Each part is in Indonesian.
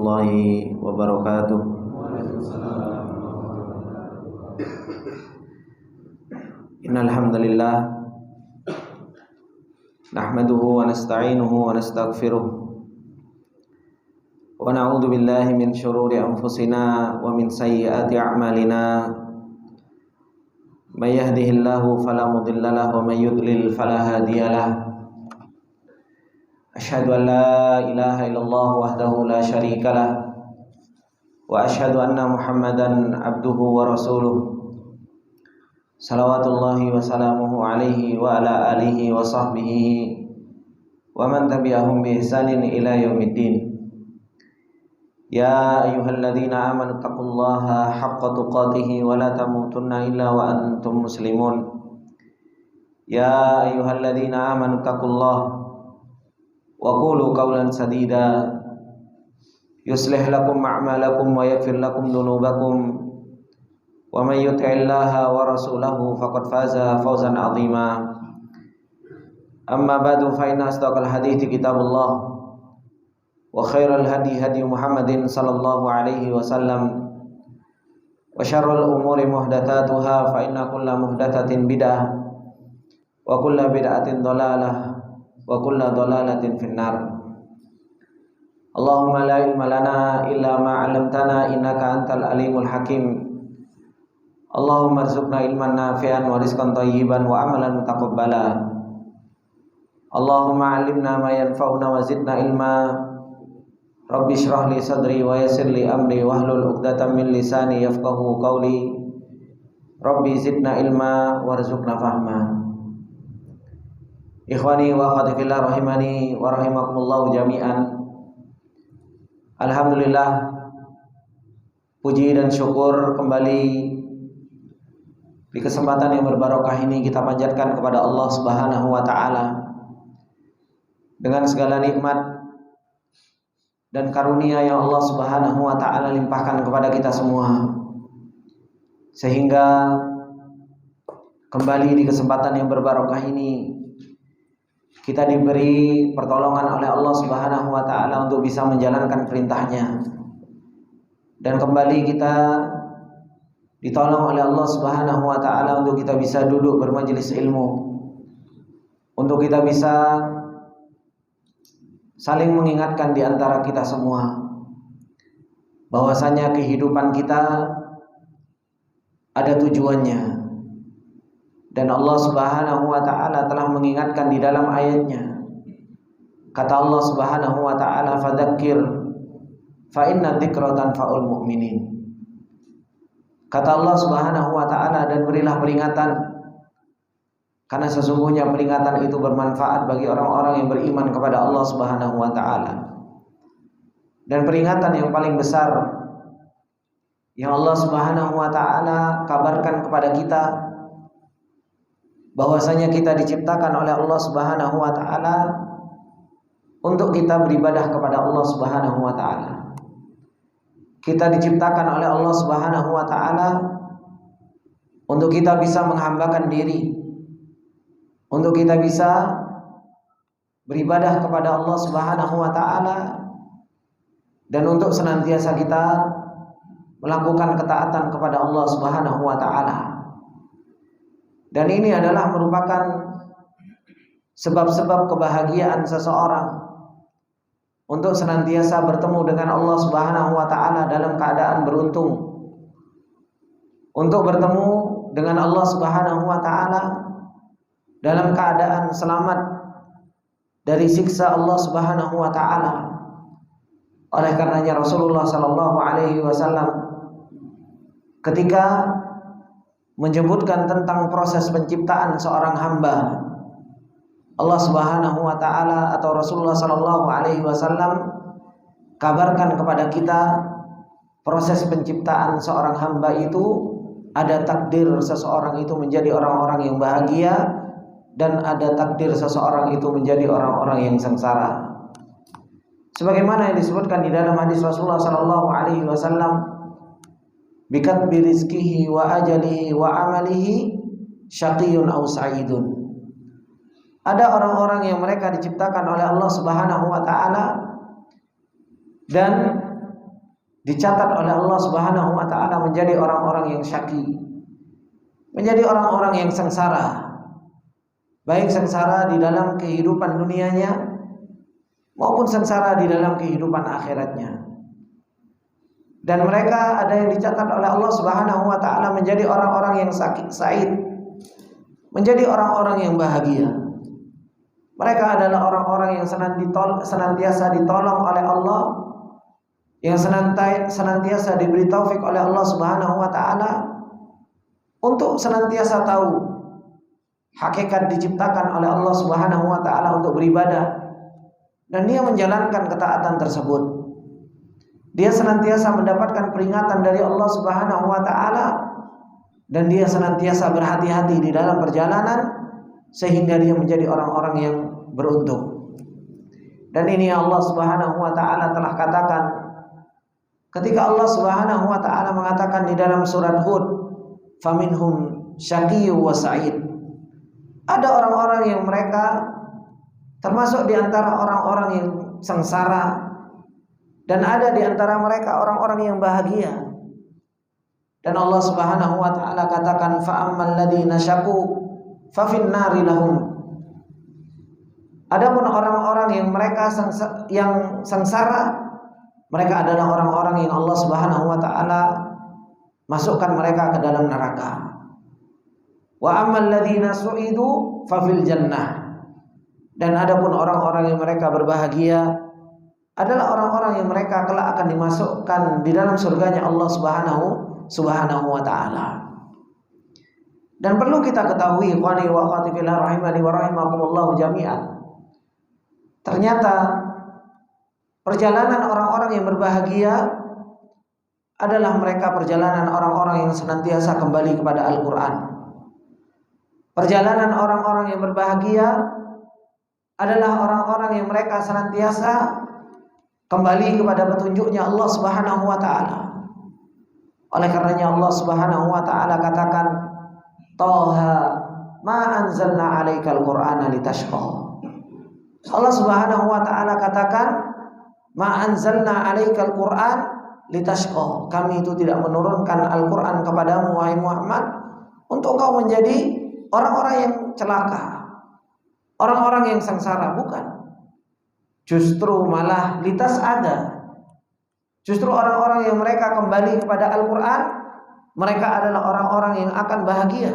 warahmatullahi wabarakatuh. Innal hamdalillah nahmaduhu wa nasta'inuhu wa nastaghfiruh wa na'udzu billahi min shururi anfusina wa min sayyiati a'malina. May yahdihillahu fala mudilla lahu wa may yudlil fala hadiyalah. Asyhadu an la ilaha illallah wahdahu la syarika lah wa asyhadu anna Muhammadan abduhu wa rasuluh. Salawatullahi wa salamuhu alaihi wa ala alihi wa sahbihi wa man tabi'ahum bi ihsanin ila yaumiddin. Ya ayyuhalladzina amanu taqullaha haqqa tuqatih wa la tamutunna illa wa antum muslimun. Ya ayyuhalladzina amanu taqullaha wa qulu qawlan sadida yuslih lakum a'malakum wa yaghfir lakum dhunubakum wa may yuti'illaha wa rasulahu faqad faza fawzan 'azima. Amma ba'du, fa inna asdaqal hadithi kitabullah wa khairal hadi hadi Muhammadin sallallahu alaihi wasallam wa syarrul umuri muhdatsatuha fa inna kulla muhdatsatin bid'ah wa kulla bid'atin dhalalah wa kulla dhalalatin finnar. Allahumma la ilma lana illa ma 'allamtana innaka antal alimul hakim. Allahumma arzuqna ilman nafi'an wa rizqan thayyiban wa amalan mutaqabbala. Allahumma 'allimna ma yanfa'una wa zidna ilma. Rabbi shrah li sadri wa yassir li amri wahlul 'uqdatam min lisani yafqahu qawli. Rabbi zidna ilma warzuqna fahma. Ikhwani wa akhwati fillah rahimani wa rahimakumullah jami'an. Alhamdulillah, puji dan syukur kembali di kesempatan yang berbarokah ini kita panjatkan kepada Allah Subhanahu wa taala dengan segala nikmat dan karunia yang Allah Subhanahu wa taala limpahkan kepada kita semua, sehingga kembali di kesempatan yang berbarokah ini kita diberi pertolongan oleh Allah Subhanahu wa taala untuk bisa menjalankan perintahnya, dan kembali kita ditolong oleh Allah Subhanahu wa taala untuk kita bisa duduk bermajelis ilmu, untuk kita bisa saling mengingatkan di antara kita semua bahwasanya kehidupan kita ada tujuannya. Dan Allah Subhanahu wa taala telah mengingatkan di dalam ayatnya. Kata Allah Subhanahu wa taala, "Fadzakir fa inna dzikra tanfa'ul mu'minin." Kata Allah Subhanahu wa taala, dan berilah peringatan, karena sesungguhnya peringatan itu bermanfaat bagi orang-orang yang beriman kepada Allah Subhanahu wa taala. Dan peringatan yang paling besar yang Allah Subhanahu wa taala kabarkan kepada kita, bahwasanya kita diciptakan oleh Allah Subhanahu wa taala untuk kita beribadah kepada Allah Subhanahu wa taala. Kita diciptakan oleh Allah Subhanahu wa taala untuk kita bisa menghambakan diri, untuk kita bisa beribadah kepada Allah Subhanahu wa taala, dan untuk senantiasa kita melakukan ketaatan kepada Allah Subhanahu wa taala. Dan ini adalah merupakan sebab-sebab kebahagiaan seseorang untuk senantiasa bertemu dengan Allah Subhanahu wa taala dalam keadaan beruntung, untuk bertemu dengan Allah Subhanahu wa taala dalam keadaan selamat dari siksa Allah Subhanahu wa taala. Oleh karenanya Rasulullah sallallahu alaihi wasallam ketika menyebutkan tentang proses penciptaan seorang hamba, Allah Subhanahu wa taala atau Rasulullah sallallahu alaihi wasallam kabarkan kepada kita proses penciptaan seorang hamba itu ada takdir seseorang itu menjadi orang-orang yang bahagia, dan ada takdir seseorang itu menjadi orang-orang yang sengsara. Sebagaimana yang disebutkan di dalam hadis Rasulullah sallallahu alaihi wasallam, bikatbi rizkihi wa ajalihi wa amalihi syaqiyun aw sa'idun. Ada orang-orang yang mereka diciptakan oleh Allah Subhanahu wa taala dan dicatat oleh Allah Subhanahu wa taala menjadi orang-orang yang syaqi, menjadi orang-orang yang sengsara. Baik sengsara di dalam kehidupan dunianya maupun sengsara di dalam kehidupan akhiratnya. Dan mereka ada yang dicatat oleh Allah Subhanahu wa taala menjadi orang-orang yang sa'id, menjadi orang-orang yang bahagia. Mereka adalah orang-orang yang senantiasa ditolong oleh Allah, yang senantiasa diberi taufik oleh Allah Subhanahu wa taala untuk senantiasa tahu hakikat diciptakan oleh Allah Subhanahu wa taala untuk beribadah, dan dia menjalankan ketaatan tersebut. Dia senantiasa mendapatkan peringatan dari Allah Subhanahu wa taala, dan dia senantiasa berhati-hati di dalam perjalanan sehingga dia menjadi orang-orang yang beruntung. Dan ini Allah Subhanahu wa taala telah katakan ketika Allah Subhanahu wa taala mengatakan di dalam surat Hud, "Faminhum syaqiyyu wa sa'id." Ada orang-orang yang mereka termasuk di antara orang-orang yang sengsara, dan ada di antara mereka orang-orang yang bahagia. Dan Allah Subhanahu wa taala katakan, fa ammal ladzina syaqu fa fin nari lahum. Adapun orang-orang yang mereka sengsara, mereka adalah orang-orang yang Allah Subhanahu wa taala masukkan mereka ke dalam neraka. Wa ammal ladzina su'idu fa fil jannah. Dan adapun orang-orang yang mereka berbahagia adalah orang-orang yang mereka kelak akan dimasukkan di dalam surganya Allah Subhanahu wa taala. Dan perlu kita ketahui, ikhwani wa akhwati fillah rahimani wa rahimakumullah jami'an, ternyata perjalanan orang-orang yang berbahagia adalah mereka perjalanan orang-orang yang senantiasa kembali kepada Al-Quran. Perjalanan orang-orang yang berbahagia adalah orang-orang yang mereka senantiasa kembali kepada petunjuknya Allah Subhanahu wa taala. Oleh karenanya Allah Subhanahu wa taala katakan, Taha ma anzalna 'alaikal Qur'ana litashqa. Allah Subhanahu wa taala katakan, ma anzalna 'alaikal Qur'an litashqa. Kami itu tidak menurunkan Al-Qur'an kepadamu wahai Muhammad untuk kau menjadi orang-orang yang celaka, orang-orang yang sengsara, bukan. Justru malah litas ada. Justru orang-orang yang mereka kembali kepada Al-Quran, mereka adalah orang-orang yang akan bahagia.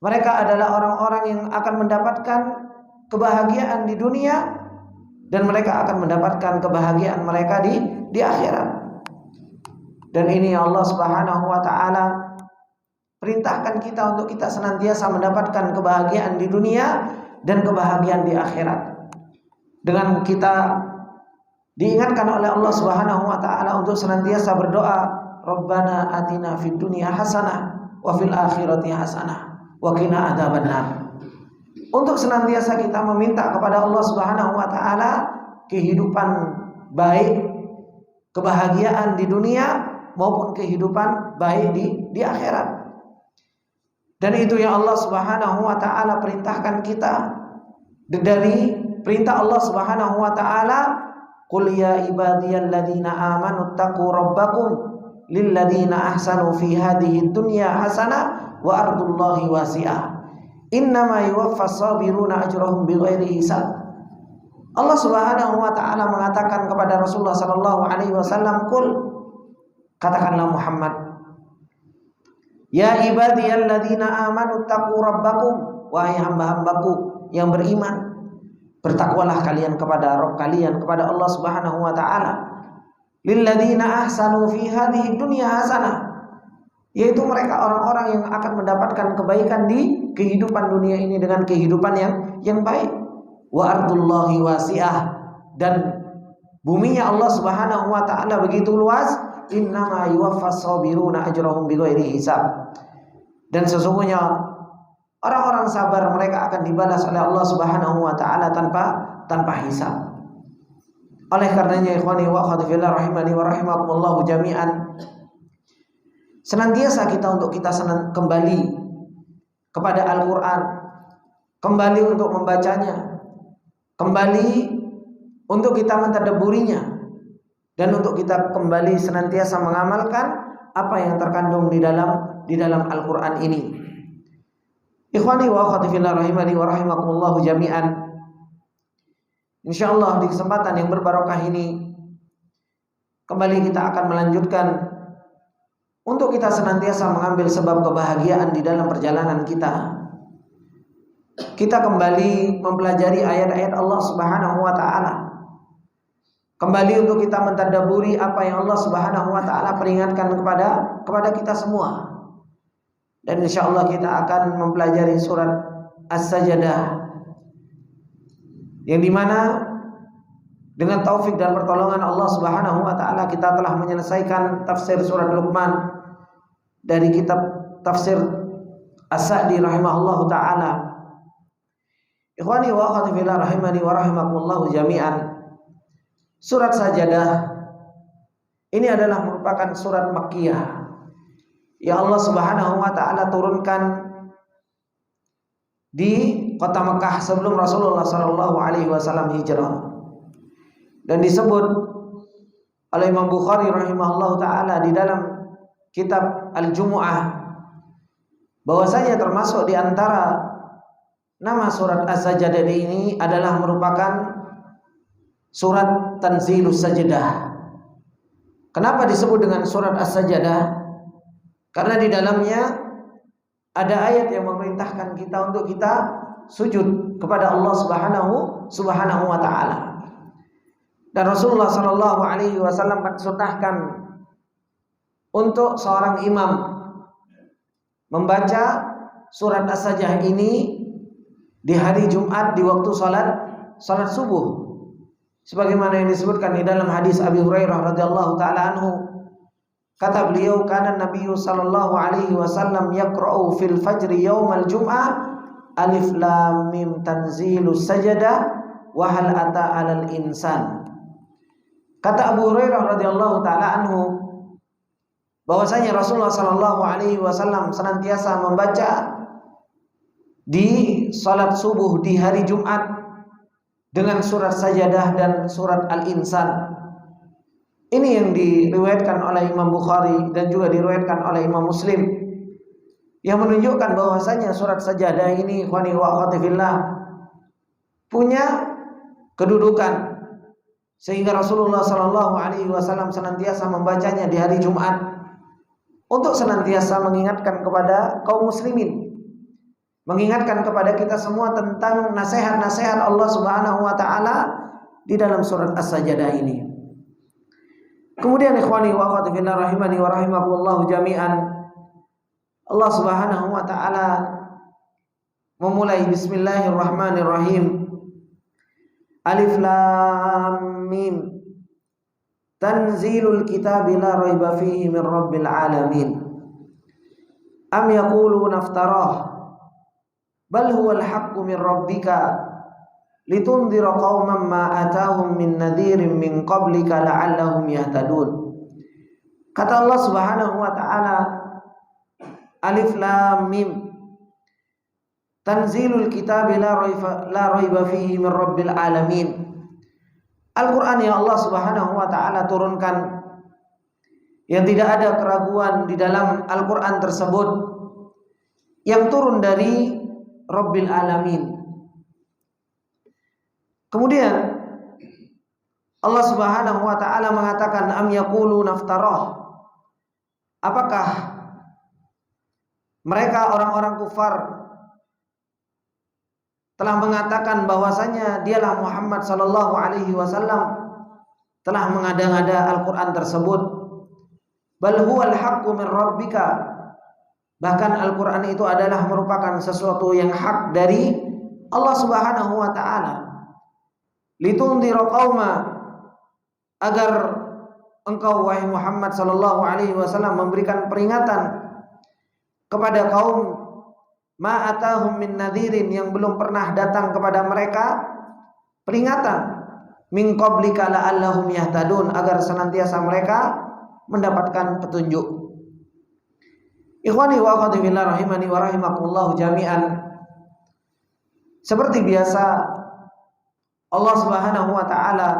Mereka adalah orang-orang yang akan mendapatkan kebahagiaan di dunia, dan mereka akan mendapatkan kebahagiaan mereka di akhirat. Dan ini Allah Subhanahu wa taala perintahkan kita untuk kita senantiasa mendapatkan kebahagiaan di dunia dan kebahagiaan di akhirat. Dengan kita diingatkan oleh Allah Subhanahu wa taala untuk senantiasa berdoa, Rabbana atina fid dunya hasanah wa fil akhirati hasanah wa qina adzabannar. Untuk senantiasa kita meminta kepada Allah Subhanahu wa taala kehidupan baik, kebahagiaan di dunia maupun kehidupan baik di akhirat. Dan itu yang Allah Subhanahu wa taala perintahkan kita dari perintah Allah Subhanahu wa taala, qul ya ibadiyalladzina amanu taqu rabbakum lilladzina ahsanu fi hadhihi dunya hasanah wa ardullahi wasi'ah innama yuwaffas sabiruna ajrahum bighairi hisab. Allah Subhanahu wa taala mengatakan kepada Rasulullah sallallahu alaihi wasallam, qul, katakanlah Muhammad, ya ibadiyalladzina amanu taqu rabbakum, wahai hamba-hambaku yang beriman, bertakwalah kalian kepada Rabb kalian, kepada Allah Subhanahu wa taala. Lilladzina ahsanu fi hadhihi dunya hasanah, yaitu mereka orang-orang yang akan mendapatkan kebaikan di kehidupan dunia ini dengan kehidupan yang baik. Wa ardullahi wasi'ah, dan buminya Allah Subhanahu wa taala begitu luas. Innama yuwaffas sabiruna ajrahum bighairi hisab. Dan sesungguhnya orang-orang sabar mereka akan dibalas oleh Allah Subhanahu wa taala tanpa hisab. Oleh karenanya ikhwani wa akhwati fillah rahimani wa rahimakumullah jami'an, senantiasa kita untuk kita kembali kepada Al-Qur'an, kembali untuk membacanya, kembali untuk kita mentadabburinya, dan untuk kita kembali senantiasa mengamalkan apa yang terkandung di dalam Al-Qur'an ini. Ikhwani wa akhwati fillah rahimani wa rahimakumullah jami'an. Insyaallah di kesempatan yang berbarokah ini kembali kita akan melanjutkan untuk kita senantiasa mengambil sebab kebahagiaan di dalam perjalanan kita. Kita kembali mempelajari ayat-ayat Allah Subhanahu wa taala. Kembali untuk kita mentadabburi apa yang Allah Subhanahu wa taala peringatkan kepada kita semua. Dan insyaallah kita akan mempelajari surat As-Sajdah, yang dimana dengan taufik dan pertolongan Allah Subhanahu wa taala kita telah menyelesaikan tafsir surat Luqman dari kitab tafsir As-Sa'di rahimahullahu taala. Ikhwani wa akhwati fillah rahimani wa rahimakumullah jami'an. Surat Sajdah ini adalah merupakan surat Makkiyah yang Allah Subhanahu wa taala turunkan di kota Mekah sebelum Rasulullah sallallahu alaihi wasallam hijrah. Dan disebut oleh Imam Bukhari rahimahullahu taala di dalam kitab Al-Jumu'ah bahwasanya termasuk di antara nama surat As-Sajdah ini adalah merupakan surat Tanzilus Sajdah. Kenapa disebut dengan surat As-Sajdah? Karena di dalamnya ada ayat yang memerintahkan kita untuk kita sujud kepada Allah Subhanahu wa taala. Dan Rasulullah sallallahu alaihi wasallam mensunnahkan untuk seorang imam membaca surat As-Sajdah ini di hari Jumat di waktu salat subuh. Sebagaimana yang disebutkan di dalam hadis Abi Hurairah radhiyallahu taala anhu, kata beliau, kana Nabi sallallahu alaihi wasallam yaqra'u fil fajri yaumal jum'ah alif lam mim tanzilus sajdah wa hal ata 'alal insan. Kata Abu Hurairah radhiyallahu taala anhu bahwasanya Rasulullah sallallahu alaihi wasallam senantiasa membaca di salat subuh di hari Jumat dengan surat Sajdah dan surat Al-Insan. Ini yang diriwayatkan oleh Imam Bukhari dan juga diriwayatkan oleh Imam Muslim, yang menunjukkan bahwasanya surat Sajdah ini ikhwani wa akhwati fillah punya kedudukan sehingga Rasulullah sallallahu alaihi wasallam senantiasa membacanya di hari Jumat untuk senantiasa mengingatkan kepada kaum muslimin, mengingatkan kepada kita semua tentang nasihat-nasihat Allah Subhanahu wa taala di dalam surat As-Sajdah ini. Kemudian ikhwani wa akhwati fillah rahimani wa rahimakumullah jami'an, Allah Subhanahu wa taala memulai bismillahirrahmanirrahim. Alif lam mim tanzilul kitabi la raiba fihi min rabbil alamin. Am yaquluna iftarah bal huwal haqqu min rabbika litundhira qauman ma atahum min nadhirin min qablika la'allahum yahtadun. Kata Allah Subhanahu wa taala, Alif lam mim tanzilul kitabi la raiba fihi min rabbil alamin. Al-Qur'an yang Allah Subhanahu wa taala turunkan yang tidak ada keraguan di dalam Al-Qur'an tersebut, yang turun dari Rabbil Alamin. Kemudian Allah Subhanahu wa taala mengatakan am yaquluna iftarah. Apakah mereka orang-orang kufar telah mengatakan bahwasanya dialah Muhammad sallallahu alaihi wasallam telah mengada-ngada Al-Qur'an tersebut? Bal huwal haqqu min rabbika. Bahkan Al-Qur'an itu adalah merupakan sesuatu yang hak dari Allah Subhanahu wa taala. Litundhira qauma, agar engkau wahai Muhammad sallallahu alaihi wasallam memberikan peringatan kepada kaum ma atahum min nadhirin, yang belum pernah datang kepada mereka peringatan, min qablika la'allahum yahtadun, agar senantiasa mereka mendapatkan petunjuk. Ikhwani wa akhwati fillah rahimani wa rahimakumullah jami'an. Seperti biasa Allah Subhanahu wa taala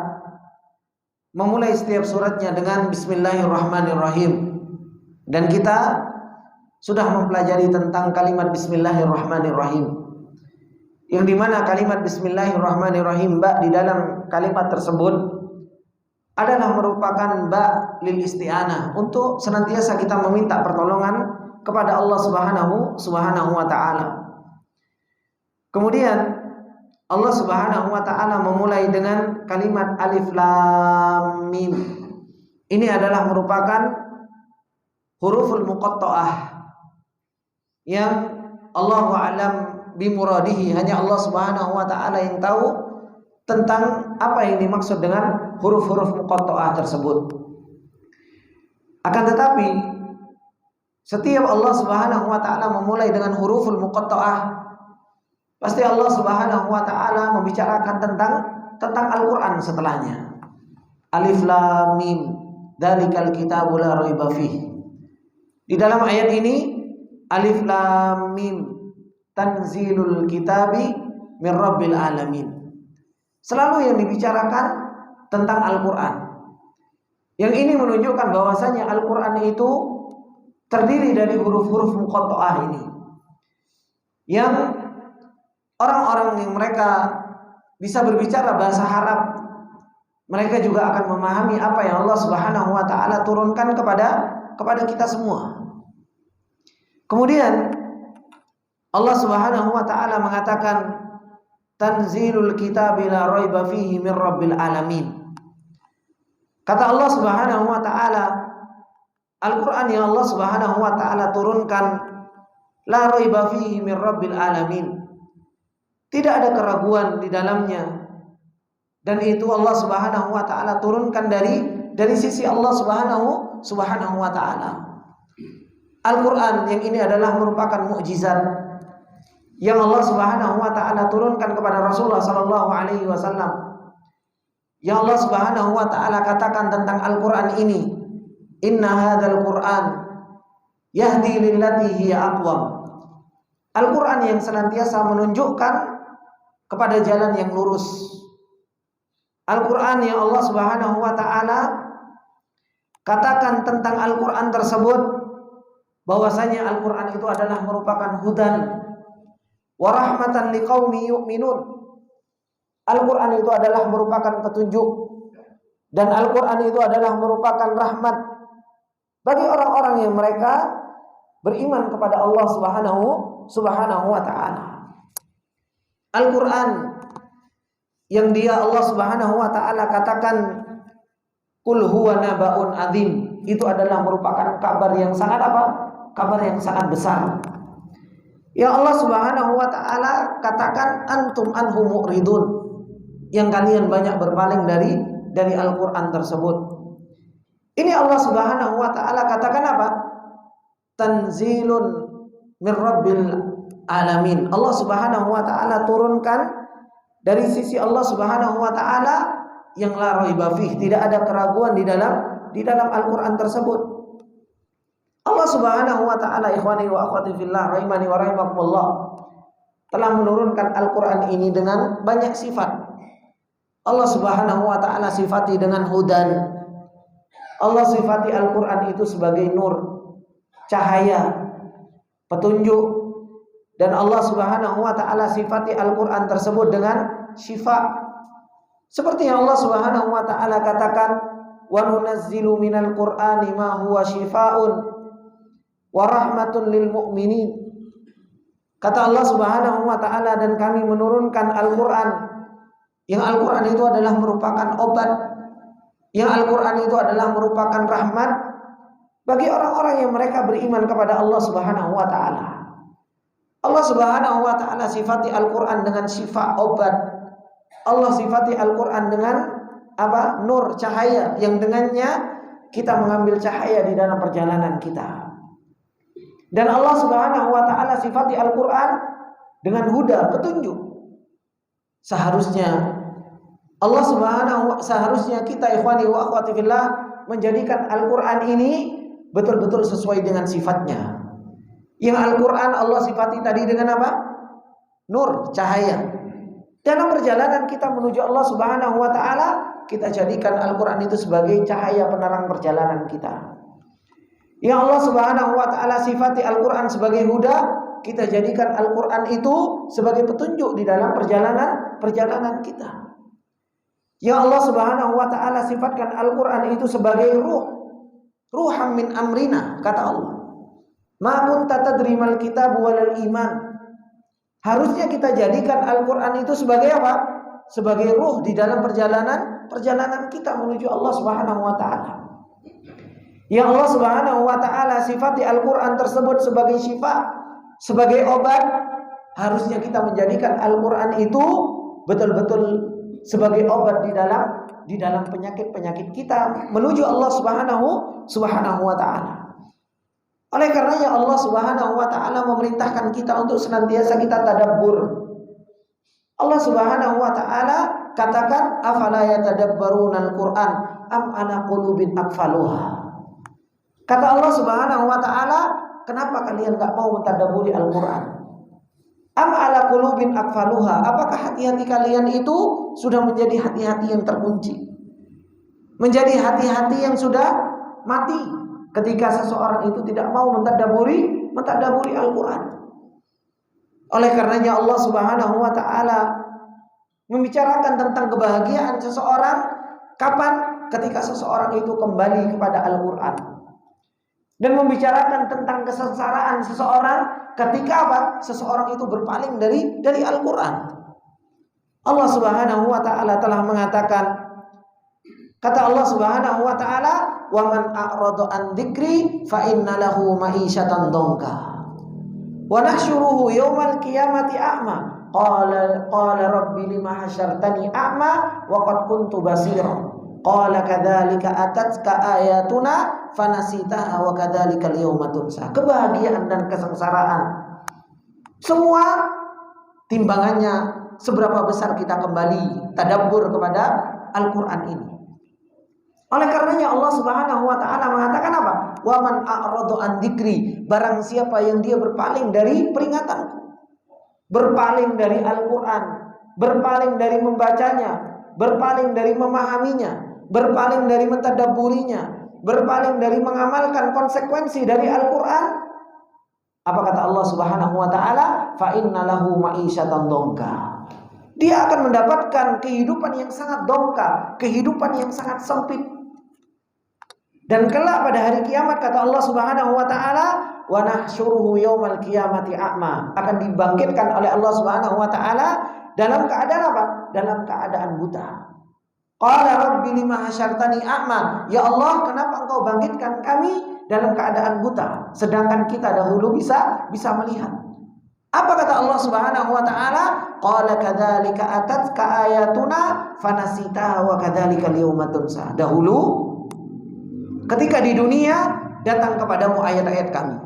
memulai setiap suratnya dengan Bismillahirrahmanirrahim. Dan kita sudah mempelajari tentang kalimat Bismillahirrahmanirrahim, yang dimana kalimat Bismillahirrahmanirrahim, ba di dalam kalimat tersebut adalah merupakan ba lil isti'anah, untuk senantiasa kita meminta pertolongan kepada Allah Subhanahu wa ta'ala. Kemudian Allah Subhanahu wa ta'ala memulai dengan kalimat alif lam mim. Ini adalah merupakan huruful muqatta'ah yang Allahu a'lam bimuradihi, hanya Allah Subhanahu wa ta'ala yang tahu tentang apa yang dimaksud dengan huruf-huruf muqatta'ah tersebut. Akan tetapi setiap Allah Subhanahu wa ta'ala memulai dengan huruful muqatta'ah, pasti Allah Subhanahu wa ta'ala membicarakan tentang Al-Qur'an setelahnya. Alif lam mim, dzalikal kitabu la raiba fihi. Di dalam ayat ini alif lam mim, tanzilul kitabi min rabbil alamin. Selalu yang dibicarakan tentang Al-Qur'an. Yang ini menunjukkan bahwasanya Al-Qur'an itu terdiri dari huruf-huruf muqatta'ah ini, yang orang-orang yang mereka bisa berbicara bahasa Arab, mereka juga akan memahami apa yang Allah Subhanahu wa ta'ala turunkan kepada kita semua. Kemudian Allah Subhanahu wa ta'ala mengatakan tanzilul kitabi la raiba fihi min rabbil alamin. Kata Allah Subhanahu wa ta'ala, Al-Quran yang Allah Subhanahu wa ta'ala turunkan la raiba fihi min rabbil alamin, tidak ada keraguan di dalamnya, dan itu Allah Subhanahu wa ta'ala turunkan dari sisi Allah Subhanahu wa ta'ala. Al-Quran yang ini adalah merupakan mukjizat yang Allah Subhanahu wa ta'ala turunkan kepada Rasulullah sallallahu alaihi wasallam. Yang Allah Subhanahu wa ta'ala katakan tentang Al-Quran ini, inna hadzal Qur'an yahdi lillati hiya aqwam. Al-Qur'an yang senantiasa menunjukkan kepada jalan yang lurus. Al-Qur'an yang Allah Subhanahu wa ta'ala katakan tentang Al-Qur'an tersebut bahwasanya Al-Qur'an itu adalah merupakan hudan wa rahmatan liqaumi yu'minun. Al-Qur'an itu adalah merupakan petunjuk, dan Al-Qur'an itu adalah merupakan rahmat bagi orang-orang yang mereka beriman kepada Allah Subhanahu wa ta'ala. Al-Quran yang dia Allah Subhanahu wa ta'ala katakan qul huwa naba'un adzim, itu adalah merupakan kabar yang sangat apa? Kabar yang sangat besar. Ya Allah Subhanahu wa ta'ala katakan antum anhu mu'ridun, yang kalian banyak berpaling dari Al-Quran tersebut. Ini Allah Subhanahu wa ta'ala katakan apa? Tanzilun min rabbil alamin. Allah Subhanahu wa ta'ala turunkan dari sisi Allah Subhanahu wa ta'ala yang la raiba fih, tidak ada keraguan di dalam Al-Qur'an tersebut. Allah Subhanahu wa ta'ala, ikhwani wa akhwati fillah rahimani wa rahimakumullah, telah menurunkan Al-Qur'an ini dengan banyak sifat. Allah Subhanahu wa ta'ala sifati dengan hudan. Allah sifati Al-Quran itu sebagai nur, cahaya, petunjuk. Dan Allah Subhanahu wa ta'ala sifati Al-Quran tersebut dengan syifa. Seperti yang Allah Subhanahu wa ta'ala katakan, wa nunazzilu minal Qur'ani ma huwa syifaa'un wa rahmatun lil mu'minin. Kata Allah Subhanahu wa ta'ala, dan kami menurunkan Al-Quran, yang Al-Quran itu adalah merupakan obat, yang Al-Quran itu adalah merupakan rahmat bagi orang-orang yang mereka beriman kepada Allah Subhanahu wa ta'ala. Allah Subhanahu wa ta'ala sifati Al-Quran dengan sifat obat. Allah sifati Al-Quran dengan apa? Nur, cahaya, yang dengannya kita mengambil cahaya di dalam perjalanan kita. Dan Allah Subhanahu wa ta'ala sifati Al-Quran dengan huda, petunjuk. Seharusnya kita ikhwani wa akhwati fillah menjadikan Al-Quran ini betul-betul sesuai dengan sifatnya. Yang Al-Quran Allah sifati tadi dengan apa? Nur, cahaya. Dalam perjalanan kita menuju Allah Subhanahu wa ta'ala, kita jadikan Al-Quran itu sebagai cahaya penerang perjalanan kita. Ya Allah Subhanahu wa ta'ala sifati Al-Quran sebagai huda, kita jadikan Al-Quran itu sebagai petunjuk di dalam perjalanan kita. Ya Allah Subhanahu wa ta'ala sifatkan Al-Quran itu sebagai ruham min amrina, kata Allah. Ma kunta tadri mal kitab walal iman. Harusnya kita jadikan Al-Quran itu sebagai apa? Sebagai ruh di dalam perjalanan kita menuju Allah Subhanahu wa ta'ala. Ya Allah Subhanahu wa ta'ala sifati Al-Quran tersebut sebagai syifa, sebagai obat. Harusnya kita menjadikan Al-Quran itu betul-betul sebagai obat di dalam penyakit-penyakit kita menuju Allah Subhanahu wa ta'ala. Oleh karenanya Allah Subhanahu wa ta'ala memerintahkan kita untuk senantiasa kita tadabbur. Allah Subhanahu wa ta'ala katakan, afala yatadabbarunal Qur'an am ala qulubin aqfaluha. Kata Allah Subhanahu wa ta'ala, kenapa kalian gak mau mentadabburi Al-Quran? Am ala qulubin aqfaluha. Apakah hati-hati kalian itu sudah menjadi hati-hati yang terkunci? Menjadi hati-hati yang sudah mati ketika seseorang itu tidak mau mentadabburi Al-Quran. Oleh karenanya Allah Subhanahu wa ta'ala membicarakan tentang kebahagiaan seseorang kapan? Ketika seseorang itu kembali kepada Al-Quran. Dan membicarakan tentang kesengsaraan seseorang ketika apa? Seseorang itu berpaling dari Al-Quran. Allah Subhanahu wa ta'ala telah mengatakan, kata Allah Subhanahu wa ta'ala, wa man a'rada an dzikri fa inna lahu ma'isyatan dhanka wa nahsyuruhu yaumal qiyamati a'ma qala rabbi lima hasyartani a'ma wa qad kuntu basira qala kadzalika atatka ayatuna fanasitaha wa kadzalikal yauma tunsa. Kebahagiaan dan kesengsaraan semua timbangannya seberapa besar kita kembali tadabbur kepada Al-Quran ini. Oleh karenanya Allah Subhanahu wa ta'ala mengatakan apa? Wa man a'rada an dzikri, barang siapa yang dia berpaling dari peringatanku, berpaling dari Al-Quran, berpaling dari membacanya, berpaling dari memahaminya, berpaling dari mentadabburinya, berpaling dari mengamalkan konsekuensi dari Al-Quran. Apa kata Allah Subhanahu wa ta'ala? Fa inna lahu ma'isyatan dhanka. Dia akan mendapatkan kehidupan yang sangat dongka, kehidupan yang sangat sempit. Dan kelak pada hari kiamat kata Allah Subhanahu wa ta'ala, wa nahsyuruhu yaumal qiyamati a'ma, akan dibangkitkan oleh Allah Subhanahu wa ta'ala dalam keadaan apa? Dalam keadaan buta. Qala rabbi lima hasyartani a'ma. Ya Allah, kenapa engkau bangkitkan kami dalam keadaan buta sedangkan kita dahulu bisa melihat? Apa kata Allah Subhanahu wa ta'ala? Qala kadzalika atatka ayatuna fanasitaha wa kadzalikal yauma tunsa. Dahulu ketika di dunia datang kepadamu ayat-ayat kami,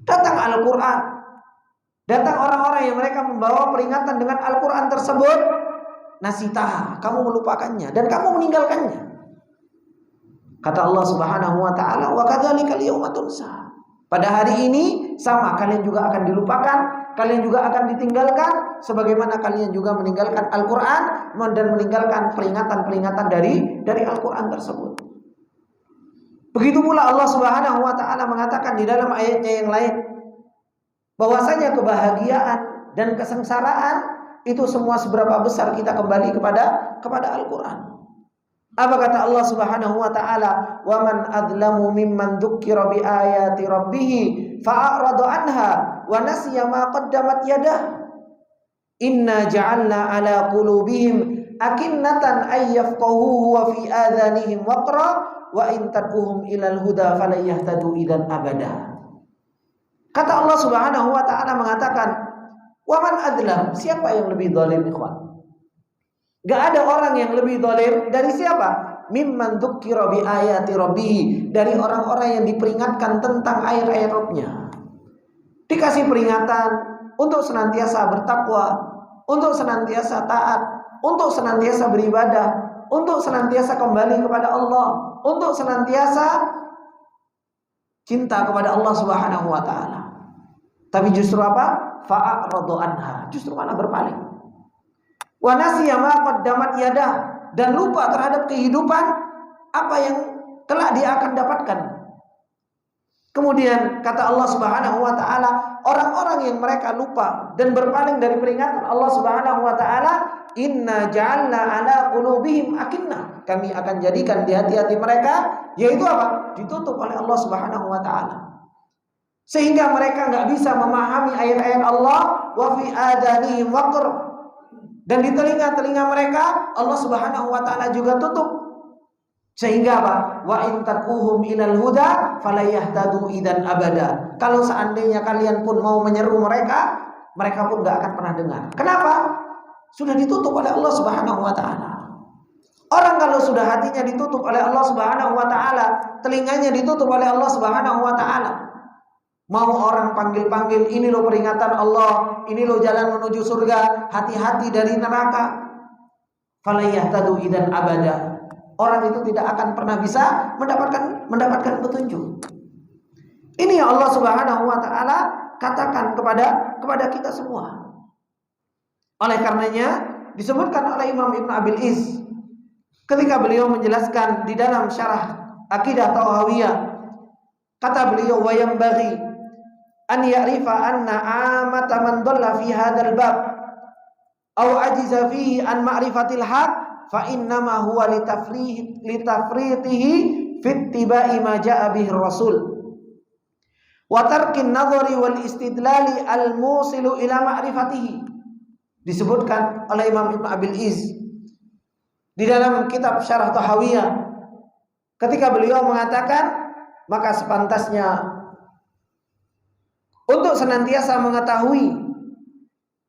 datang Al-Quran, datang orang-orang yang mereka membawa peringatan dengan Al-Quran tersebut, nasitaha, kamu melupakannya dan kamu meninggalkannya. Kata Allah Subhanahu wa ta'ala, wa kadzalikal yauma tunsa. Pada hari ini sama, kalian juga akan dilupakan, kalian juga akan ditinggalkan, sebagaimana kalian juga meninggalkan Al-Quran dan meninggalkan peringatan-peringatan dari Al-Quran tersebut. Begitu pula Allah Subhanahu wa ta'ala mengatakan di dalam ayatnya yang lain, bahwasanya kebahagiaan dan kesengsaraan itu semua seberapa besar kita kembali kepada Al-Quran. Apa kata Allah Subhanahu wa ta'ala? Wa man adlamu mimman dzukkira bi ayati rabbih fa'arada anha wa nasiya ma qaddamat yadah. Inna ja'alna ala qulubihim akinnatan ay yafqahuhu wa fi adhanihim waqra wa in tad'uhum ilal huda falan yahtadu idzan abada. Kata Allah Subhanahu wa ta'ala mengatakan, wa man adlam, siapa yang lebih zalim ikhwan? Gak ada orang yang lebih zalim dari siapa? Mimman dzukkira bi ayati rabbih, dari orang-orang yang diperingatkan tentang ayat-ayat Rabbnya. Dikasih peringatan untuk senantiasa bertakwa, untuk senantiasa taat, untuk senantiasa beribadah, untuk senantiasa kembali kepada Allah, untuk senantiasa cinta kepada Allah Subhanahu wa ta'ala. Tapi justru apa? Fa'aradu anha, justru malah berpaling. Wa nasiya ma qaddamat yadah, dan lupa terhadap kehidupan apa yang telah dia akan dapatkan. Kemudian kata Allah Subhanahu wa taala, orang-orang yang mereka lupa dan berpaling dari peringatan Allah Subhanahu wa taala, inna ja'alna ala qulubihim akinnah. Kami akan jadikan di hati-hati mereka, yaitu apa? Ditutup oleh Allah Subhanahu wa taala. Sehingga mereka enggak bisa memahami ayat-ayat Allah, wa fi adanihim waqr. Dan di telinga-telinga mereka Allah Subhanahu wa taala juga tutup. Sehingga apa? Wa in taquhum ilal huda falayahtadu idan abada. Kalau seandainya kalian pun mau menyeru mereka, mereka pun enggak akan pernah dengar. Kenapa? Sudah ditutup oleh Allah Subhanahu wa taala. Orang kalau sudah hatinya ditutup oleh Allah Subhanahu wa taala, telinganya ditutup oleh Allah Subhanahu wa taala. Mau orang panggil-panggil, ini loh peringatan Allah, ini loh jalan menuju surga, hati-hati dari neraka. Falayahtadu idan abada. Orang itu tidak akan pernah bisa mendapatkan petunjuk. Ini yang Allah Subhanahu wa taala katakan kepada kita semua. Oleh karenanya disebutkan oleh Imam Ibn Abil Iz ketika beliau menjelaskan di dalam syarah Aqidah Thahawiyah, kata beliau, wa yanbaghi an ya'rifa anna amata man dhalla fi hadzal bab aw ajiza fihi an ma'rifatil haqq fa innama huwa litafritihi fi ittiba'i ma ja'a bihi rasul wa tarkin nadhari wal istidlali al musilu ila ma'rifatihi. Disebutkan oleh Imam Ibn Abil Iz di dalam kitab Syarah Thahawiyah ketika beliau mengatakan, maka sepantasnya untuk senantiasa mengetahui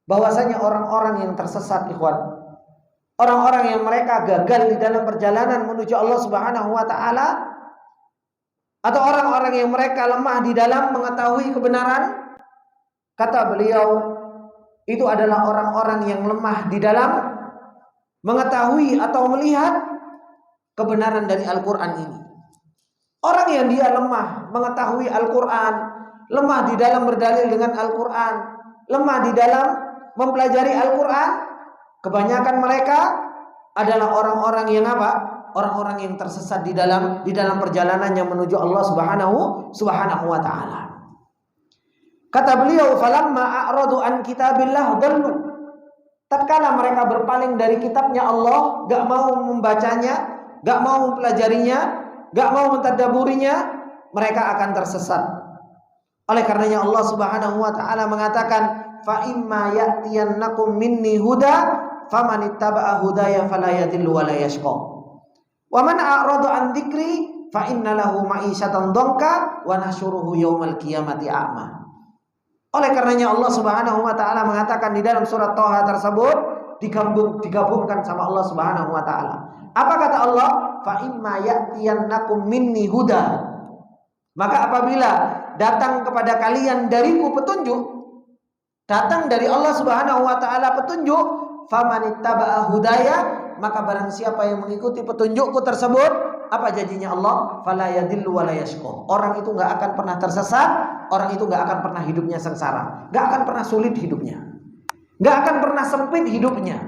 bahwasanya orang-orang yang tersesat, ikhwan, orang-orang yang mereka gagal di dalam perjalanan menuju Allah Subhanahu wa taala, atau orang-orang yang mereka lemah di dalam mengetahui kebenaran, kata beliau, itu adalah orang-orang yang lemah di dalam mengetahui atau melihat kebenaran dari Al-Quran ini. Orang yang dia lemah mengetahui Al-Quran, lemah di dalam berdalil dengan Al-Quran, lemah di dalam mempelajari Al-Quran, kebanyakan mereka adalah orang-orang yang apa? Orang-orang yang tersesat di dalam perjalanannya menuju Allah Subhanahu wa taala. Kata beliau, falamma a'radu an kitabillah dallu. Tatkala mereka berpaling dari kitabnya Allah, enggak mau membacanya, enggak mau mempelajarinya, enggak mau mentadabburinya, mereka akan tersesat. Oleh karenanya Allah Subhanahu wa taala mengatakan, fa imma ya'tiyannakum minni huda faman ittaba'a hudaya fala yadhillu wa la yashqa. Wa man a'rada an dzikri fa inna lahu ma'isyatan dhanka wa nahsyuruhu yaumal qiyamati a'ma. Oleh karenanya Allah Subhanahu wa taala mengatakan di dalam surat Thaha tersebut digabungkan sama Allah Subhanahu wa taala. Apa kata Allah? Fa imma ya'tiyannakum minni huda. Maka apabila datang kepada kalian dariku petunjuk, datang dari Allah Subhanahu wa taala petunjuk, famanittaba'a hudaya, maka barang siapa yang mengikuti petunjukku tersebut, apa janjinya Allah? Fala yadillu wa la yashqa. Orang itu enggak akan pernah tersesat, orang itu enggak akan pernah hidupnya sengsara, enggak akan pernah sulit hidupnya, enggak akan pernah sempit hidupnya.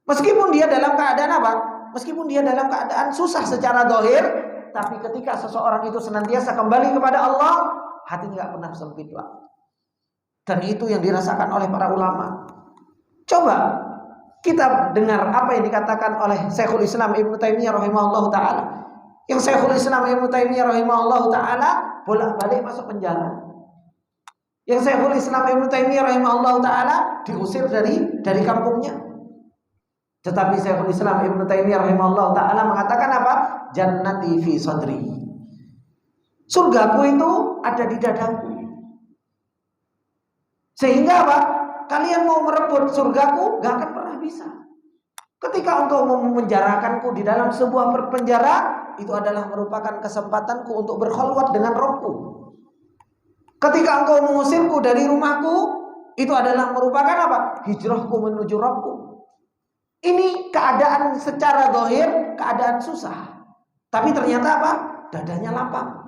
Meskipun dia dalam keadaan apa? Meskipun dia dalam keadaan susah secara zahir, tapi ketika seseorang itu senantiasa kembali kepada Allah, hati enggak pernah sempit, Pak. Dan itu yang dirasakan oleh para ulama. Coba kita dengar apa yang dikatakan oleh Syekhul Islam Ibnu Taimiyah rahimahullahu taala. Yang Syekhul Islam Ibnu Taimiyah rahimahullahu taala bolak-balik masuk penjara. Yang Syekhul Islam Ibnu Taimiyah rahimahullahu taala diusir dari kampungnya. Tetapi Syekhul Islam Ibnu Taimiyah rahimahullahu taala mengatakan apa? Jannati fi sadri. Surgaku itu ada di dadaku. Sehingga apa? Kalian mau merebut surgaku, gak akan pernah bisa. Ketika engkau mau memenjarakanku di dalam sebuah penjara, itu adalah merupakan kesempatanku untuk berkhulwat dengan Rabbku. Ketika engkau mengusirku dari rumahku, itu adalah merupakan apa? Hijrahku menuju Rabbku. Ini keadaan secara zahir, keadaan susah. Tapi ternyata apa? Dadanya lapang.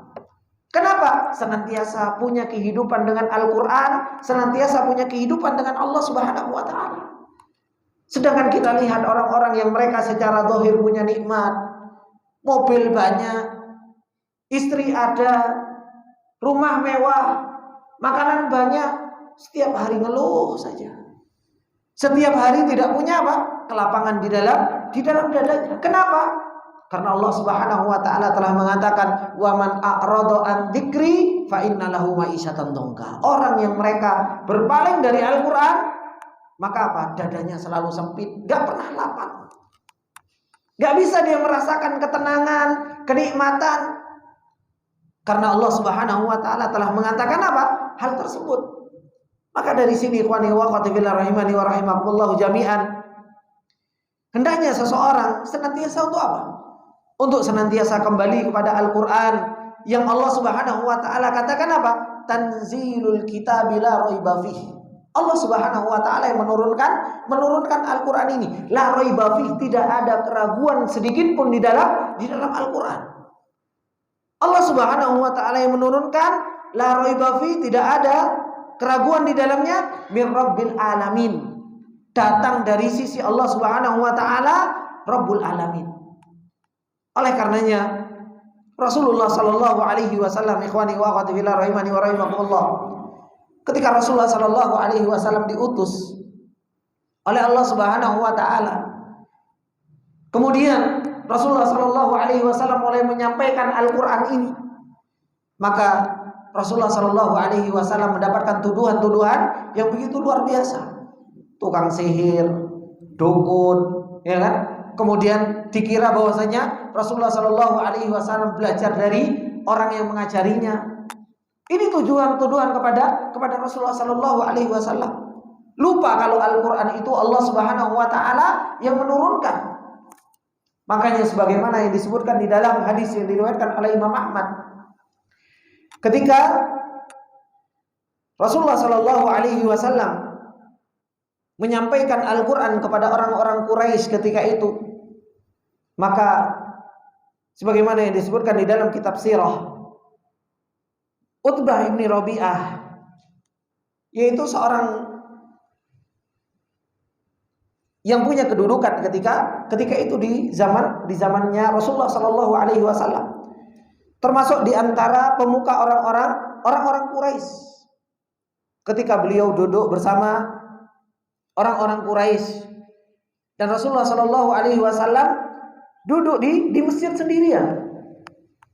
Kenapa? Senantiasa punya kehidupan dengan Al-Quran, senantiasa punya kehidupan dengan Allah Subhanahu wa ta'ala. Sedangkan kita lihat orang-orang yang mereka secara zahir punya nikmat, mobil banyak, istri ada, rumah mewah, makanan banyak, setiap hari ngeluh saja. Setiap hari tidak punya apa? Kelapangan di dalam dadanya. Kenapa? Karena Allah Subhanahu wa taala telah mengatakan, "Wa man a'rada an dzikri fa inna lahu ma'isyatan dongka." Orang yang mereka berpaling dari Al-Qur'an, maka apa? Dadanya selalu sempit, gak pernah lapang. Gak bisa dia merasakan ketenangan, kenikmatan. Karena Allah Subhanahu wa taala telah mengatakan apa? Hal tersebut. Maka dari sini ikhwani wa akhwati fillah rahimani wa rahimakumullah jami'an, hendaknya seseorang senantiasa untuk apa? Untuk senantiasa kembali kepada Al-Qur'an yang Allah Subhanahu wa taala katakan apa? Tanzilul kitabi la raiba fihi. Allah Subhanahu wa taala yang menurunkan Al-Qur'an ini. La raiba fihi, tidak ada keraguan sedikit pun di dalam Al-Qur'an. Allah Subhanahu wa taala yang menurunkan, la raiba fihi, tidak ada keraguan di dalamnya, min rabbil alamin, datang dari sisi Allah Subhanahu wa taala, Rabbul alamin. Oleh karenanya Rasulullah sallallahu alaihi wasallam, ikhwani wa akhwati fillah rahimani wa rahimakumullah, ketika Rasulullah sallallahu alaihi wasallam diutus oleh Allah Subhanahu wa taala, kemudian Rasulullah sallallahu alaihi wasallam mulai menyampaikan Al-Qur'an ini, maka Rasulullah Shallallahu Alaihi Wasallam mendapatkan tuduhan-tuduhan yang begitu luar biasa, tukang sihir, dukun, ya kan? Kemudian dikira bahwasanya Rasulullah Shallallahu Alaihi Wasallam belajar dari orang yang mengajarinya. Ini tuduhan-tuduhan kepada Rasulullah Shallallahu Alaihi Wasallam. Lupa kalau Al-Quran itu Allah Subhanahu Wa Taala yang menurunkan. Makanya sebagaimana yang disebutkan di dalam hadis yang diriwayatkan oleh Imam Ahmad, ketika Rasulullah Shallallahu Alaihi Wasallam menyampaikan Al-Quran kepada orang-orang Quraisy ketika itu, maka sebagaimana yang disebutkan di dalam kitab sirah, Utbah ibn Rabi'ah, yaitu seorang yang punya kedudukan ketika itu di zamannya Rasulullah Shallallahu Alaihi Wasallam, termasuk di antara pemuka orang-orang Quraisy. Ketika beliau duduk bersama orang-orang Quraisy dan Rasulullah Shallallahu Alaihi Wasallam duduk di masjid sendirian.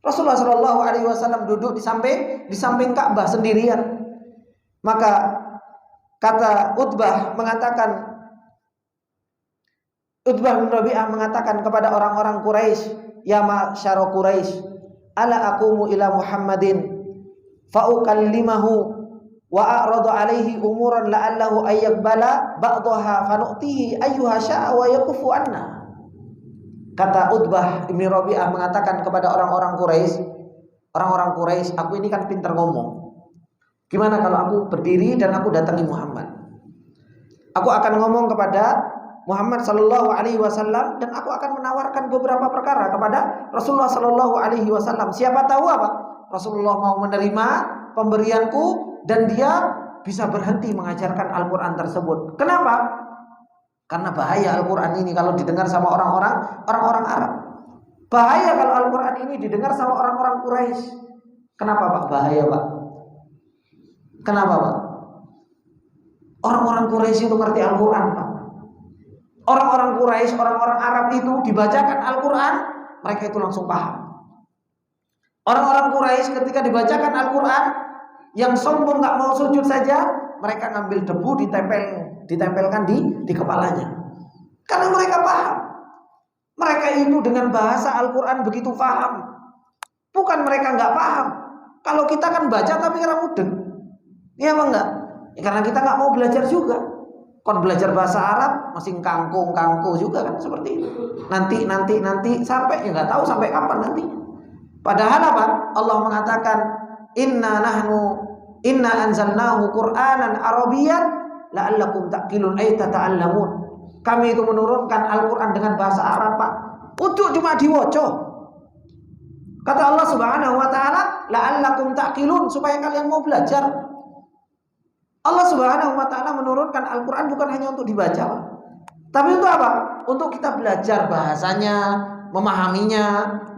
Rasulullah Shallallahu Alaihi Wasallam duduk di samping Ka'bah sendirian. Maka kata Utbah bin Rabi'ah mengatakan kepada orang-orang Quraisy, ya ma'syara Quraisy, ala aqumu ila Muhammadin fa ukallimahu wa a'radu alaihi umuran la'allahu ayyaqbala ba'daha fa nu'tihi ayyuha sya'a wa yakufu anna. Kata Utbah bin Rabi'ah mengatakan kepada orang-orang Quraisy, aku ini kan pintar ngomong. Gimana kalau aku berdiri dan aku datangi Muhammad? Aku akan ngomong kepada Muhammad sallallahu alaihi wasallam dan aku akan menawarkan beberapa perkara kepada Rasulullah sallallahu alaihi wasallam. Siapa tahu apa? Rasulullah mau menerima pemberianku dan dia bisa berhenti mengajarkan Al-Qur'an tersebut. Kenapa? Karena bahaya Al-Qur'an ini kalau didengar sama orang-orang Arab. Bahaya kalau Al-Qur'an ini didengar sama orang-orang Quraisy. Kenapa, Pak? Bahaya, Pak. Kenapa, Pak? Orang-orang Quraisy itu ngerti Al-Qur'an, Pak. Orang-orang Quraisy, orang-orang Arab itu dibacakan Al-Quran, mereka itu langsung paham. Orang-orang Quraisy ketika dibacakan Al-Quran, yang sombong gak mau sujud saja, mereka ngambil debu ditempelkan di kepalanya. Karena mereka paham. Mereka itu dengan bahasa Al-Quran begitu paham. Bukan mereka gak paham. Kalau kita kan baca tapi ramudeng. Iya apa enggak? Ya, karena kita gak mau belajar juga. Kon belajar bahasa Arab masih kangkung juga kan seperti itu. Nanti sampai ya nggak tahu sampai kapan nanti. Padahal apa? Allah mengatakan inna anzalnahu Qur'anan Arabiyyan la'allakum ta'qilun ay tata'allamun. Kami itu menurunkan Al-Qur'an dengan bahasa Arab, Pak. Untuk cuma diwoco. Kata Allah Subhanahu wa taala, la'allakum ta'qilun, supaya kalian mau belajar. Allah Subhanahu wa taala menurunkan Al-Qur'an bukan hanya untuk dibaca, Tapi untuk apa? Untuk kita belajar bahasanya, memahaminya,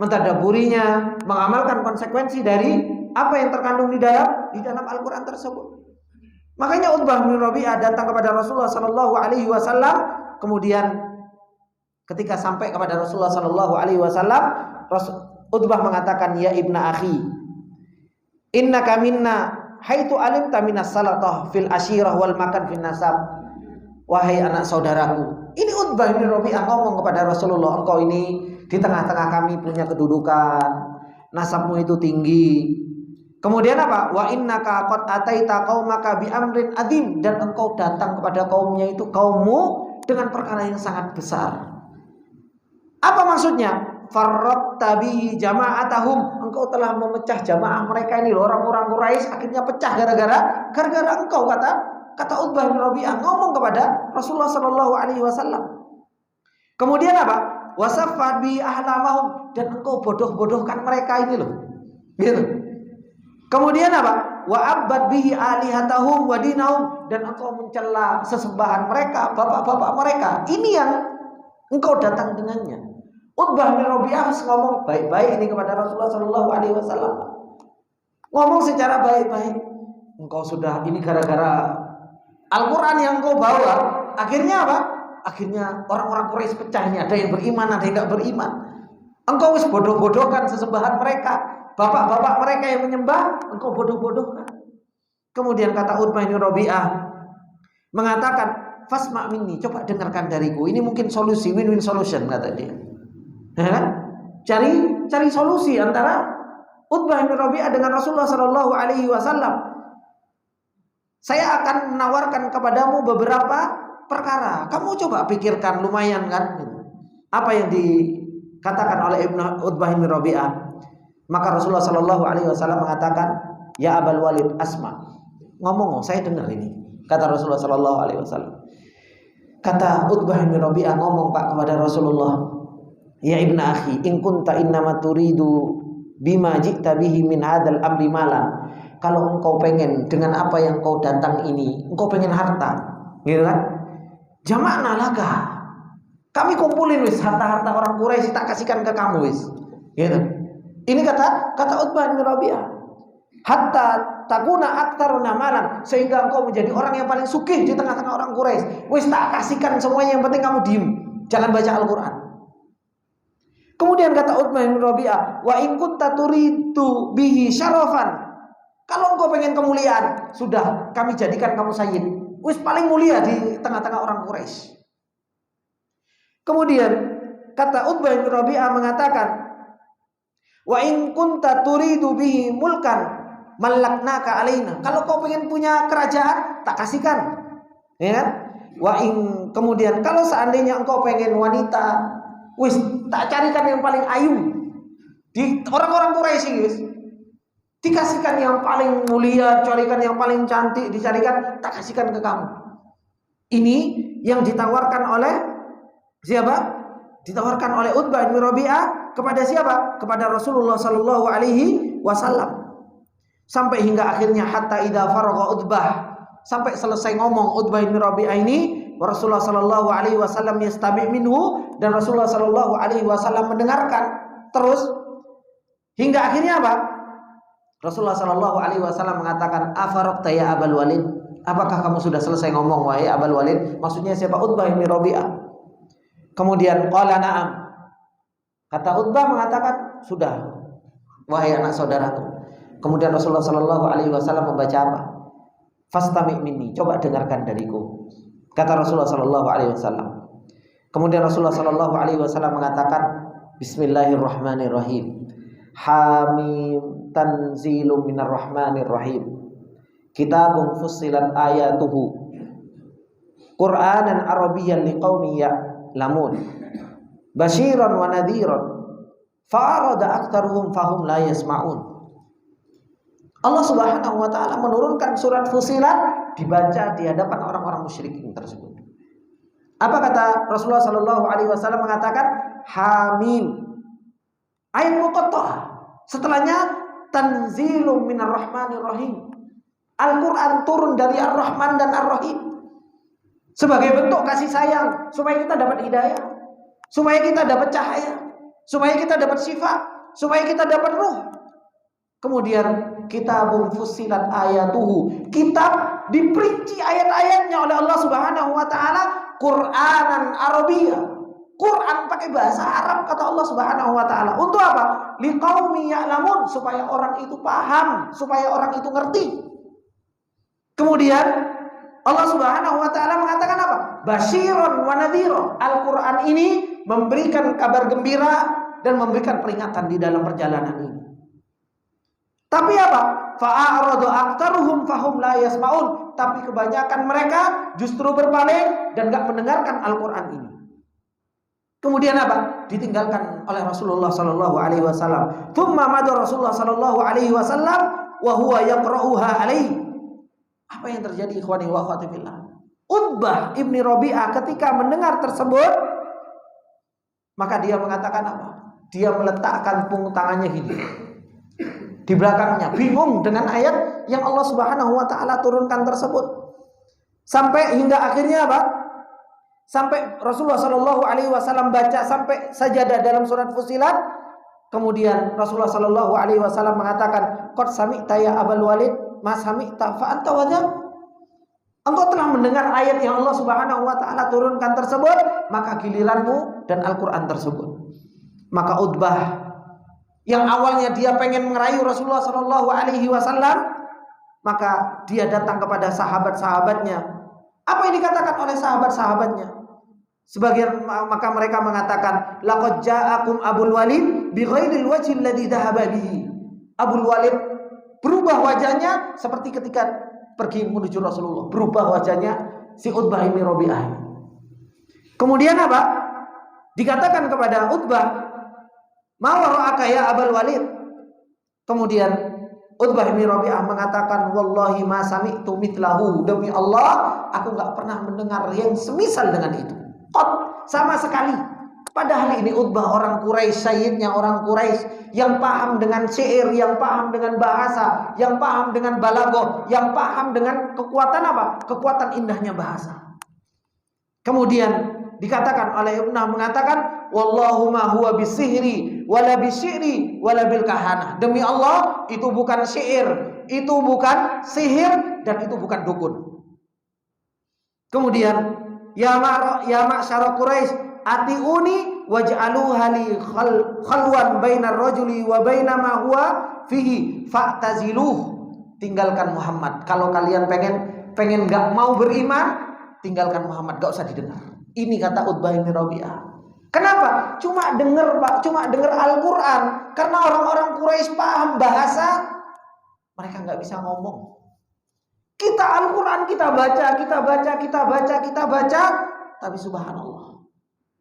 mentadaburinya, mengamalkan konsekuensi dari apa yang terkandung di dalam Al-Quran tersebut. Makanya Utbah bin Rabi'ah datang kepada Rasulullah Sallallahu Alaihi Wasallam. Kemudian ketika sampai kepada Rasulullah Sallallahu Alaihi Wasallam, Utbah mengatakan, ya ibna akhi, innaka minna haitu alimta minas salatah fil ashirah wal makan fil nasab. Wahai anak saudaraku. Ini Utbah bin Rabi'ah ngomong kepada Rasulullah, engkau ini di tengah-tengah kami punya kedudukan, nasabmu itu tinggi. Kemudian apa? Wa innaka qad ataita qaumaka bi amrin adzim, dan engkau datang kepada kaumnya itu, kaummu, dengan perkara yang sangat besar. Apa maksudnya? Farraqta bihi jama'atahum, engkau telah memecah jamaah mereka ini, orang-orang Quraisy akhirnya pecah gara-gara engkau, kata Utbah bin Rabi'ah ngomong kepada Rasulullah sallallahu alaihi wasallam. Kemudian apa? Wasaffat bi ahlamahum, dan engkau bodoh-bodohkan mereka ini loh. Gitu. Kemudian apa? Wa abad bihi alihatahum wa dinahum, dan engkau mencela sesembahan mereka, bapak-bapak mereka. Ini yang engkau datang dengannya. Utbah bin Rabi'ah ngomong baik-baik ini kepada Rasulullah sallallahu alaihi wasallam. Ngomong secara baik-baik. Engkau sudah ini gara-gara Al-Quran yang engkau bawa. Akhirnya apa? Akhirnya orang-orang Quraisy pecah ini, ada yang beriman, ada yang tidak beriman. Engkau wis bodoh-bodohkan sesembahan mereka. Bapak-bapak mereka yang menyembah, engkau bodoh-bodohkan. Kemudian kata Utbah bin Rabi'ah mengatakan, fasma' minni, coba dengarkan dariku. Ini mungkin solusi, win-win solution, kata dia. Cari solusi antara Utbah bin Rabi'ah dengan Rasulullah sallallahu alaihi wasallam. Saya akan menawarkan kepadamu beberapa perkara. Kamu coba pikirkan, lumayan kan? Apa yang dikatakan oleh Utbah bin Rabi'ah? Maka Rasulullah Sallallahu Alaihi Wasallam mengatakan, ya Abul Walid asma, ngomong, saya dengar ini. Kata Rasulullah Sallallahu Alaihi Wasallam. Kata Utbah bin Rabi'ah ngomong Pak kepada Rasulullah, ya ibna akhi, in kunta innama turidu bima ji'ta bihi min hadzal amri malan. Kalau engkau pengen dengan apa yang kau datang ini, engkau pengen harta, gitu kan? Jama'na laka, kami kumpulin wis harta-harta orang Quraisy, tak kasihkan ke kamu wis, gitu. Ini kata Utbah bin Rabi'ah. Hatta takuna aktsaruna malan, sehingga engkau menjadi orang yang paling sugih di tengah-tengah orang Quraisy. Wis tak kasihkan semuanya, yang penting kamu diem, jangan baca Al-Qur'an. Kemudian kata Utbah bin Rabi'ah, wa in kunta turidu bihi syarafan, kalau engkau pengen kemuliaan, sudah kami jadikan kamu sayyid. Wis paling mulia di tengah-tengah orang Quraisy. Kemudian kata Utbah bin Rabi'ah mengatakan, wa in kunta turidu bihi mulkan malaknaka alaina. Kalau kau pengen punya kerajaan, tak kasihkan. Ya kan? Kemudian kalau seandainya engkau pengen wanita, wis tak carikan yang paling ayu. Di orang-orang Quraisy wis dikasihkan yang paling mulia, carikan yang paling cantik, dicarikan, tak kasihkan ke kamu. Ini yang ditawarkan oleh siapa? Ditawarkan oleh Utbah bin Rabi'ah kepada siapa? Kepada Rasulullah sallallahu alaihi wasallam. Sampai hingga akhirnya hatta idza faragha Utbah, sampai selesai ngomong Utbah bin Rabi'ah ini, Rasulullah sallallahu alaihi wasallam yastami' minhu, dan Rasulullah sallallahu alaihi wasallam mendengarkan terus hingga akhirnya apa? Rasulullah sallallahu alaihi wasallam mengatakan, afaraqta ya Abul Walid, apakah kamu sudah selesai ngomong wahai Abul Walid? Maksudnya siapa? Utbah bin Rabi'ah. Kemudian qala na'am, kata Utbah mengatakan, sudah wahai anak saudaraku. Kemudian Rasulullah sallallahu alaihi wasallam membaca apa? Fastami' minni, coba dengarkan dariku, kata Rasulullah sallallahu alaihi wasallam. Kemudian Rasulullah sallallahu alaihi wasallam mengatakan, bismillahirrahmanirrahim, hamim tanzilum minar rahmanir rahim, kitabun fussilat ayatuhu Qur'anan arabiyyan liqaumin ya'lamun basyiran wa nadhiran fa'arada aktsaruhum fahum la yasma'un. Allah Subhanahu wa taala menurunkan surat Fussilat dibaca di hadapan orang-orang musyrikin tersebut. Apa kata Rasulullah sallallahu alaihi wasallam? Mengatakan hamim, ayat muqatta'ah, setelahnya tanzilum minar rahmanir rahim, Al-Quran turun dari Ar-Rahman dan Ar-Rahim. sebagai bentuk kasih sayang, supaya kita dapat hidayah, supaya kita dapat cahaya, supaya kita dapat sifat, supaya kita dapat ruh. Kemudian kitabun fussilat ayatuhu, kitab diperinci ayat-ayatnya oleh Allah Subhanahu wa taala, Qur'anan Arabiyyah. Quran pakai bahasa Arab kata Allah Subhanahu wa taala. Untuk apa? Liqaumi ya'lamun, supaya orang itu paham, supaya orang itu ngerti. Kemudian Allah Subhanahu wa taala mengatakan apa? Basyiron wa nadhira. Al-Qur'an ini memberikan kabar gembira dan memberikan peringatan di dalam perjalanan ini. Tapi apa? Fa'aradu aktaruhum fahum la yasma'un. Tapi kebanyakan mereka justru berpaling dan enggak mendengarkan Al-Qur'an ini. Kemudian apa? Ditinggalkan oleh Rasulullah sallallahu alaihi wasallam. Tsumma madha Rasulullah sallallahu alaihi wasallam wa huwa yaqra'uha alaihi. Apa yang terjadi ikhwani wa akhwati fillah? Utbah ibni Rabi'ah ketika mendengar tersebut, maka dia mengatakan apa? Dia meletakkan punggung tangannya gini di belakangnya, bingung dengan ayat yang Allah Subhanahu wa taala turunkan tersebut. Sampai hingga akhirnya apa? Sampai Rasulullah sallallahu alaihi wasallam baca sampai sajadah dalam surat Fussilat. Kemudian Rasulullah sallallahu alaihi wasallam mengatakan, "Qad sami'ta ya Abul Walid, ma sami'ta fa anta wadhab." Engkau telah mendengar ayat yang Allah Subhanahu wa taala turunkan tersebut, maka giliranmu dan Al-Qur'an tersebut. Maka Utbah yang awalnya dia pengen merayu Rasulullah sallallahu alaihi wasallam, maka dia datang kepada sahabat-sahabatnya. Apa yang dikatakan oleh sahabat-sahabatnya? Sebagian maka mereka mengatakan, laqad ja'akum Abul Walid bi ghairil wajhi alladhi dhahaba bihi. Abul Walid berubah wajahnya seperti ketika pergi menuju Rasulullah. Berubah wajahnya si Utbah bin Rabi'ah. Kemudian apa? Dikatakan kepada Utbah, "Ma wara'aka ya Abul Walid?" Kemudian Utbah bin Rabi'ah mengatakan, "Wallahi ma sami'tu mithlahu." Demi Allah, aku enggak pernah mendengar yang semisal dengan itu. Sama sekali. Padahal ini Utbah orang Quraisy, sayyidnya orang Quraisy yang paham dengan syair, yang paham dengan bahasa, yang paham dengan balaghah, yang paham dengan kekuatan apa? Kekuatan indahnya bahasa. Kemudian dikatakan oleh Ibnu mengatakan, "Wallahu ma huwa bisihri wala bisyiri wala bil kahanah." Demi Allah, itu bukan syair, itu bukan sihir, dan itu bukan dukun. Kemudian, ya ma'syara Quraisy, atiuni waj'aluha li khalwan bainar rajuli wa baina ma huwa fihi fa'taziluh. Tinggalkan Muhammad. Kalau kalian pengen enggak mau beriman, tinggalkan Muhammad, enggak usah didengar. Ini kata Utbah bin Rabi'ah. Kenapa? Cuma dengar Pak, cuma dengar Al-Qur'an. Karena orang-orang Quraisy paham bahasa, mereka enggak bisa ngomong. Kita Al-Quran kita baca, tapi subhanallah,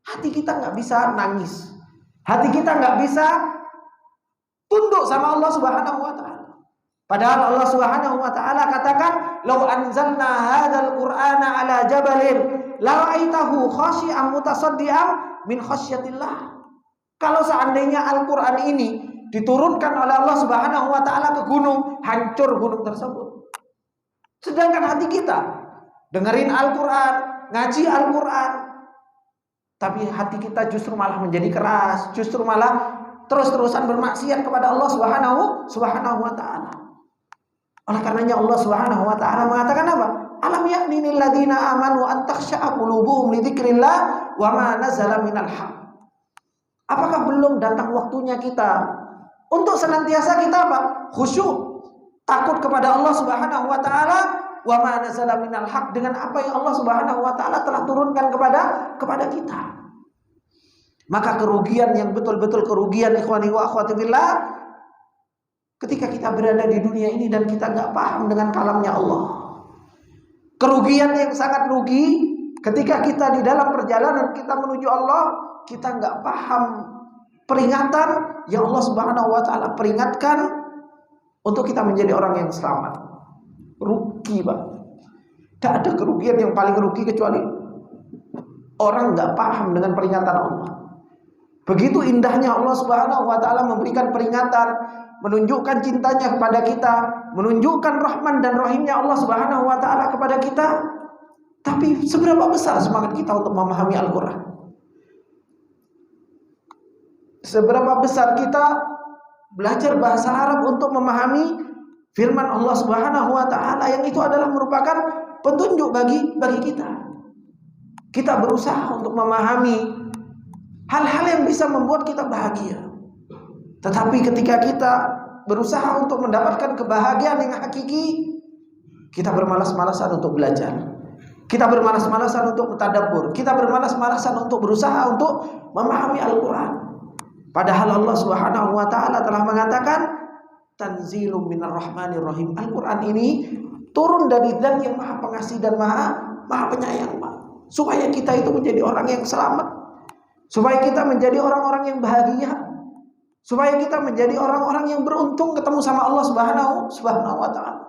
hati kita nggak bisa nangis, hati kita nggak bisa tunduk sama Allah Subhanahu wa taala. Padahal Allah Subhanahu wa taala katakan, "Lau anzalna hadzal Qur'ana ala jabalin la ra'aitahu khashi'an mutasaddian min khasyatillah." Kalau seandainya Al-Qur'an ini diturunkan oleh Allah Subhanahu wa taala ke gunung, hancur gunung tersebut. Sedangkan hati kita dengerin Al-Quran, ngaji Al-Quran, tapi hati kita justru malah menjadi keras, justru malah terus-terusan bermaksiat kepada Allah Subhanahu wa taala. Oleh karenanya Allah Subhanahu wa taala mengatakan apa? Alam ya'ni lil ladzina amanu an takhsha'a qulubuhum li dzikrillah wa ma nazala minal haqq. Apakah belum datang waktunya kita untuk senantiasa kita apa? Khusyuk, takut kepada Allah Subhanahu wa taala, wa ma nazala minal haq, dengan apa yang Allah Subhanahu wa taala telah turunkan kepada kita. Maka kerugian yang betul-betul kerugian ikhwani wa akhwati fillah ketika kita berada di dunia ini dan kita enggak paham dengan kalamnya Allah. Kerugian yang sangat rugi ketika kita di dalam perjalanan kita menuju Allah, kita enggak paham peringatan yang Allah Subhanahu wa taala peringatkan untuk kita menjadi orang yang selamat. Rugi, Pak. Tidak ada kerugian yang paling rugi kecuali orang nggak paham dengan peringatan Allah. Begitu indahnya Allah Subhanahu wa taala memberikan peringatan, menunjukkan cintanya kepada kita, menunjukkan rahman dan rahimnya Allah Subhanahu wa taala kepada kita. Tapi seberapa besar semangat kita untuk memahami Al-Quran? Seberapa besar kita belajar bahasa Arab untuk memahami firman Allah Subhanahu wa taala yang itu adalah merupakan petunjuk bagi kita. Kita berusaha untuk memahami hal-hal yang bisa membuat kita bahagia. Tetapi ketika kita berusaha untuk mendapatkan kebahagiaan yang hakiki, kita bermalas-malasan untuk belajar. Kita bermalas-malasan untuk mentadabbur. Kita bermalas-malasan untuk berusaha untuk memahami Al-Quran. Padahal Allah Subhanahu wa taala telah mengatakan tanzilum minar rahmanir rahim. Al-Quran ini turun dari Zat yang Maha Pengasih dan Maha Penyayang, Pak. Supaya kita itu menjadi orang yang selamat. Supaya kita menjadi orang-orang yang bahagia. Supaya kita menjadi orang-orang yang beruntung ketemu sama Allah Subhanahu wa taala.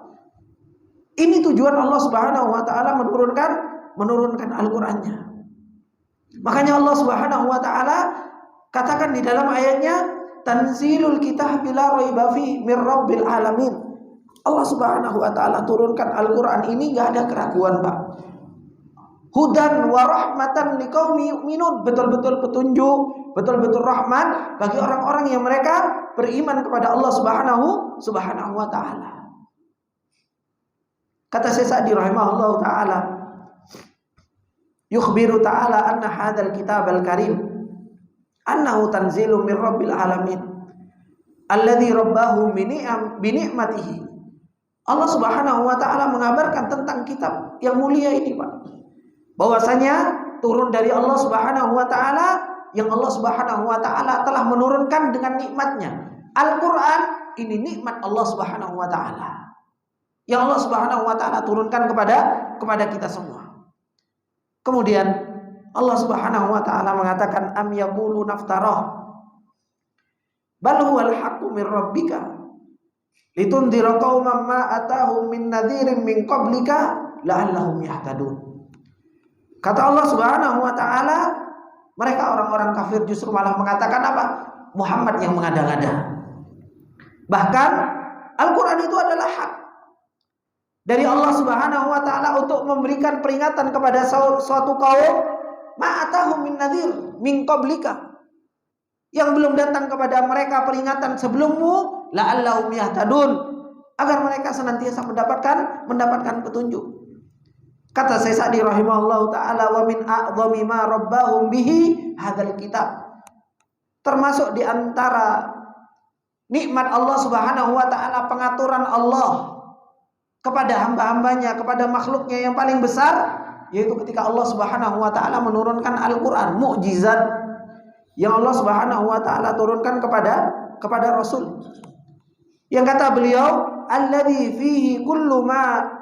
Ini tujuan Allah Subhanahu wa taala menurunkan Al-Qur'annya. Makanya Allah Subhanahu wa taala katakan di dalam ayatnya, tanzilul kitab la raiba fi mir rabbil alamin. Allah Subhanahu wa taala turunkan Al-Qur'an ini enggak ada keraguan, Pak. Hudan wa rahmatan liqaumi yu'minun, betul-betul petunjuk, betul-betul rahmat bagi orang-orang yang mereka beriman kepada Allah Subhanahu wa taala. Kata Syekh Sa'di rahimahullahu taala, yukhbiru ta'ala anna hadzal kitabal karim annahu tanzilu min rabbil alamin alladzi rabbahu bi ni'matihi. Allah Subhanahu wa taala mengabarkan tentang kitab yang mulia ini, Pak. Bahwasanya turun dari Allah Subhanahu wa taala yang Allah Subhanahu wa taala telah menurunkan dengan nikmatnya. Al-Qur'an ini nikmat Allah Subhanahu wa taala yang Allah Subhanahu wa taala turunkan kepada kita semua. Kemudian Allah Subhanahu wa taala mengatakan am yaqulu naftarah bal huwal haqqu mir rabbika litundhira qauman ma atahum min nadhirin min qablika la'allahum yahtadun. Kata Allah Subhanahu wa taala, mereka orang-orang kafir justru malah mengatakan apa? Muhammad yang mengada-ngada. Bahkan Al-Qur'an itu adalah hak dari Allah Subhanahu wa taala untuk memberikan peringatan kepada suatu kaum ma'atahum min nadhir min qablika, yang belum datang kepada mereka peringatan sebelummu, la'allahum yahtadun, agar mereka senantiasa mendapatkan petunjuk. Kata Syekh Sa'di rahimahullahu taala, wa min a'dhami ma rabbahum bihi hadzal kitab, termasuk di antara nikmat Allah Subhanahu wa taala, pengaturan Allah kepada hamba-hambanya, kepada makhluknya yang paling besar, yaitu ketika Allah Subhanahu wa taala menurunkan Al-Qur'an, mukjizat yang Allah Subhanahu wa taala turunkan kepada Rasul. Yang kata beliau, alladzi fihi kullu ma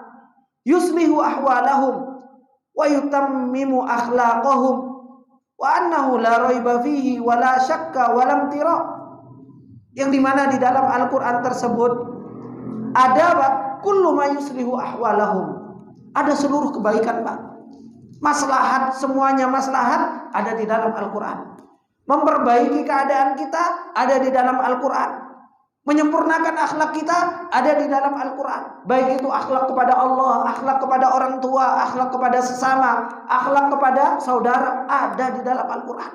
yuslihu ahwalahum wa yutammimu akhlaqahum wa annahu la raiba fihi wa la syakka wa lam tira. Yang dimana di dalam Al-Qur'an tersebut ada kullu ma yuslihu ahwalahum, ada seluruh kebaikan, Pak. Maslahat, semuanya maslahat ada di dalam Al-Qur'an. Memperbaiki keadaan kita ada di dalam Al-Qur'an. Menyempurnakan akhlak kita ada di dalam Al-Qur'an. Baik itu akhlak kepada Allah, akhlak kepada orang tua, akhlak kepada sesama, akhlak kepada saudara, ada di dalam Al-Qur'an.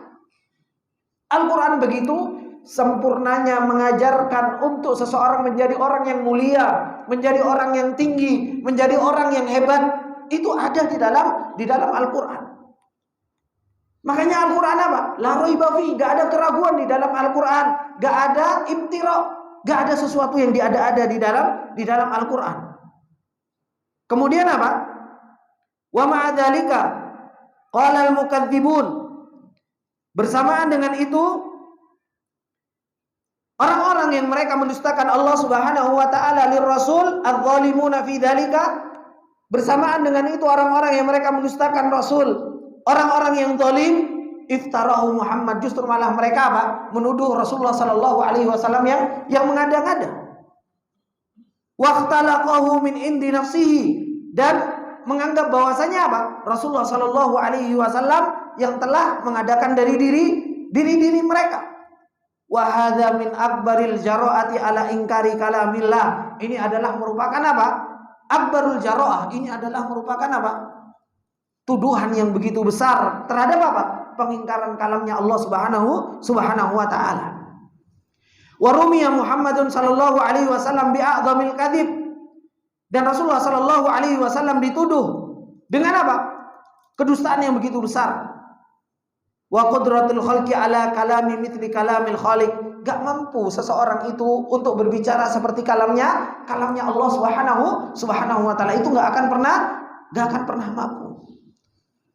Al-Qur'an begitu sempurnanya mengajarkan untuk seseorang menjadi orang yang mulia, menjadi orang yang tinggi, menjadi orang yang hebat, itu ada di dalam Al-Qur'an. Makanya Al-Qur'an apa? La raiba fi, enggak ada keraguan di dalam Al-Qur'an, enggak ada ibtira, enggak ada sesuatu yang diada-ada di dalam Al-Qur'an. Kemudian apa? Wa ma'a dzalika qala al-mukadzibun, bersamaan dengan itu orang-orang yang mereka mendustakan Allah Subhanahu wa taala lir rasul adz-dzalimuna fi dzalika, bersamaan dengan itu orang-orang yang mereka mendustakan Rasul, orang-orang yang zalim, iftarahu Muhammad, justru malah mereka apa? Menuduh Rasulullah sallallahu alaihi wasallam yang mengada-ngada. Waqtalaqahu min indi nafsihi, dan menganggap bahwasanya apa? Rasulullah sallallahu alaihi wasallam yang telah mengadakan dari diri mereka. Wa hadza min akbaril jaraati ala ingkari kalamillah. Ini adalah merupakan apa? Akbarul jaraah. Ini adalah merupakan apa? tuduhan yang begitu besar terhadap apa? Pengingkaran kalamnya Allah Subhanahu wa taala. Wa rumiya Muhammadun sallallahu alaihi wasallam bi a'dhamil kadzib. Dan Rasulullah sallallahu alaihi wasallam dituduh dengan apa? Kedustaan yang begitu besar. Wa qudratul khalqi ala kalami mithli kalamil khaliq. Gak mampu seseorang itu untuk berbicara seperti kalamnya Allah Subhanahu wa taala. Itu gak akan pernah mampu.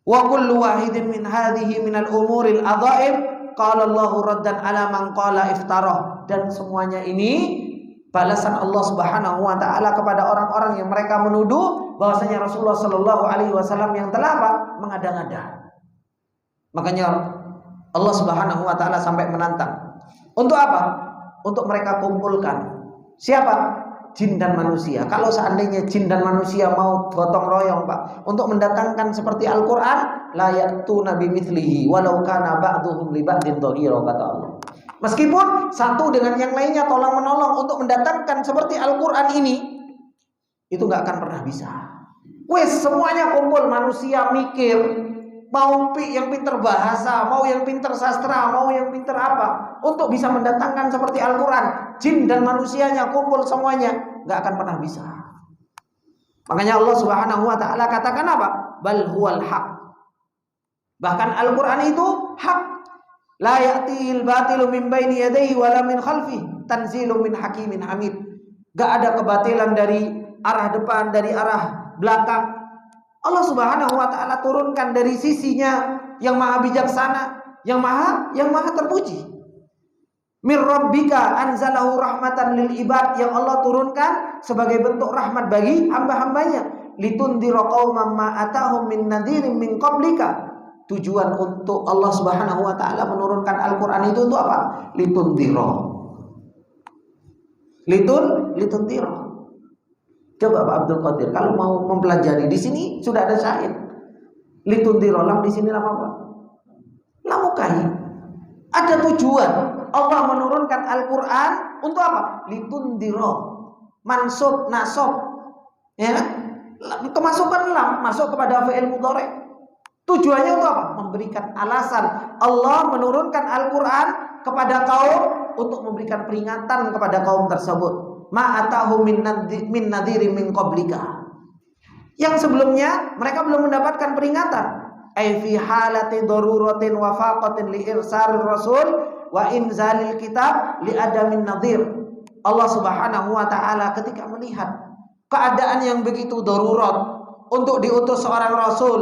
Wa kullu wahidin min hadhihi minal umuril adhaim qala Allahu raddan ala man qala iftarah. Dan semuanya ini balasan Allah Subhanahu wa taala kepada orang-orang yang mereka menuduh bahwasanya Rasulullah sallallahu alaihi wasallam yang telah apa? Mengada-ngada. Makanya Allah Subhanahu wa taala sampai menantang. Untuk apa? Untuk mereka kumpulkan. Siapa? Jin dan manusia. Kalau seandainya jin dan manusia mau gotong royong, Pak, untuk mendatangkan seperti Al-Qur'an, la ya'tuna bimithlihi walau kana ba'dhuhum li ba'din dhahira, kata Allah. Meskipun satu dengan yang lainnya tolong menolong untuk mendatangkan seperti Al-Qur'an ini, itu nggak akan pernah bisa. Wes semuanya kumpul, manusia mikir, mau yang pinter bahasa, mau yang pinter sastra, mau yang pinter apa, untuk bisa mendatangkan seperti Al-Quran, jin dan manusianya kumpul semuanya, nggak akan pernah bisa. Makanya Allah Subhanahu wa taala katakan apa? Bal huwal haq. Bahkan Al-Quran itu hak. La ya'tihil batilu min baini yadayhi wala min khalfihi, tanzilun min hakimin hamid. Gak ada kebatilan dari arah depan, dari arah belakang. Allah Subhanahu wa taala turunkan dari sisinya yang maha bijaksana, yang maha terpuji. Mir rabbika anzalahu rahmatan lil ibad, yang Allah turunkan sebagai bentuk rahmat bagi hamba-hambanya. Litundira qauman ma atahum min nadhirin min qablika. Tujuan untuk Allah Subhanahu wa taala menurunkan Al-Qur'an itu untuk apa? Litundira. Litundira. Coba Pak Abdul Qadir kalau mau mempelajari, di sini sudah ada syair. Litundira, lam di sini lam apa? Lamukai. Ada tujuan Allah menurunkan Al-Qur'an untuk apa? Litundira. Mansub, nasab. Ya kan? Kemasukan lam masuk kepada fi'il mudhari'. Tujuannya untuk apa? Memberikan alasan Allah menurunkan Al-Quran kepada kaum untuk memberikan peringatan kepada kaum tersebut. Ma'atahum min nadhiri min qablika. Yang sebelumnya mereka belum mendapatkan peringatan. Ai fi halati daruratin wa faqatin li irsalir rasul wa inzalil kitab li adamin nadhir. Allah Subhanahu wa taala ketika melihat keadaan yang begitu darurat untuk diutus seorang rasul,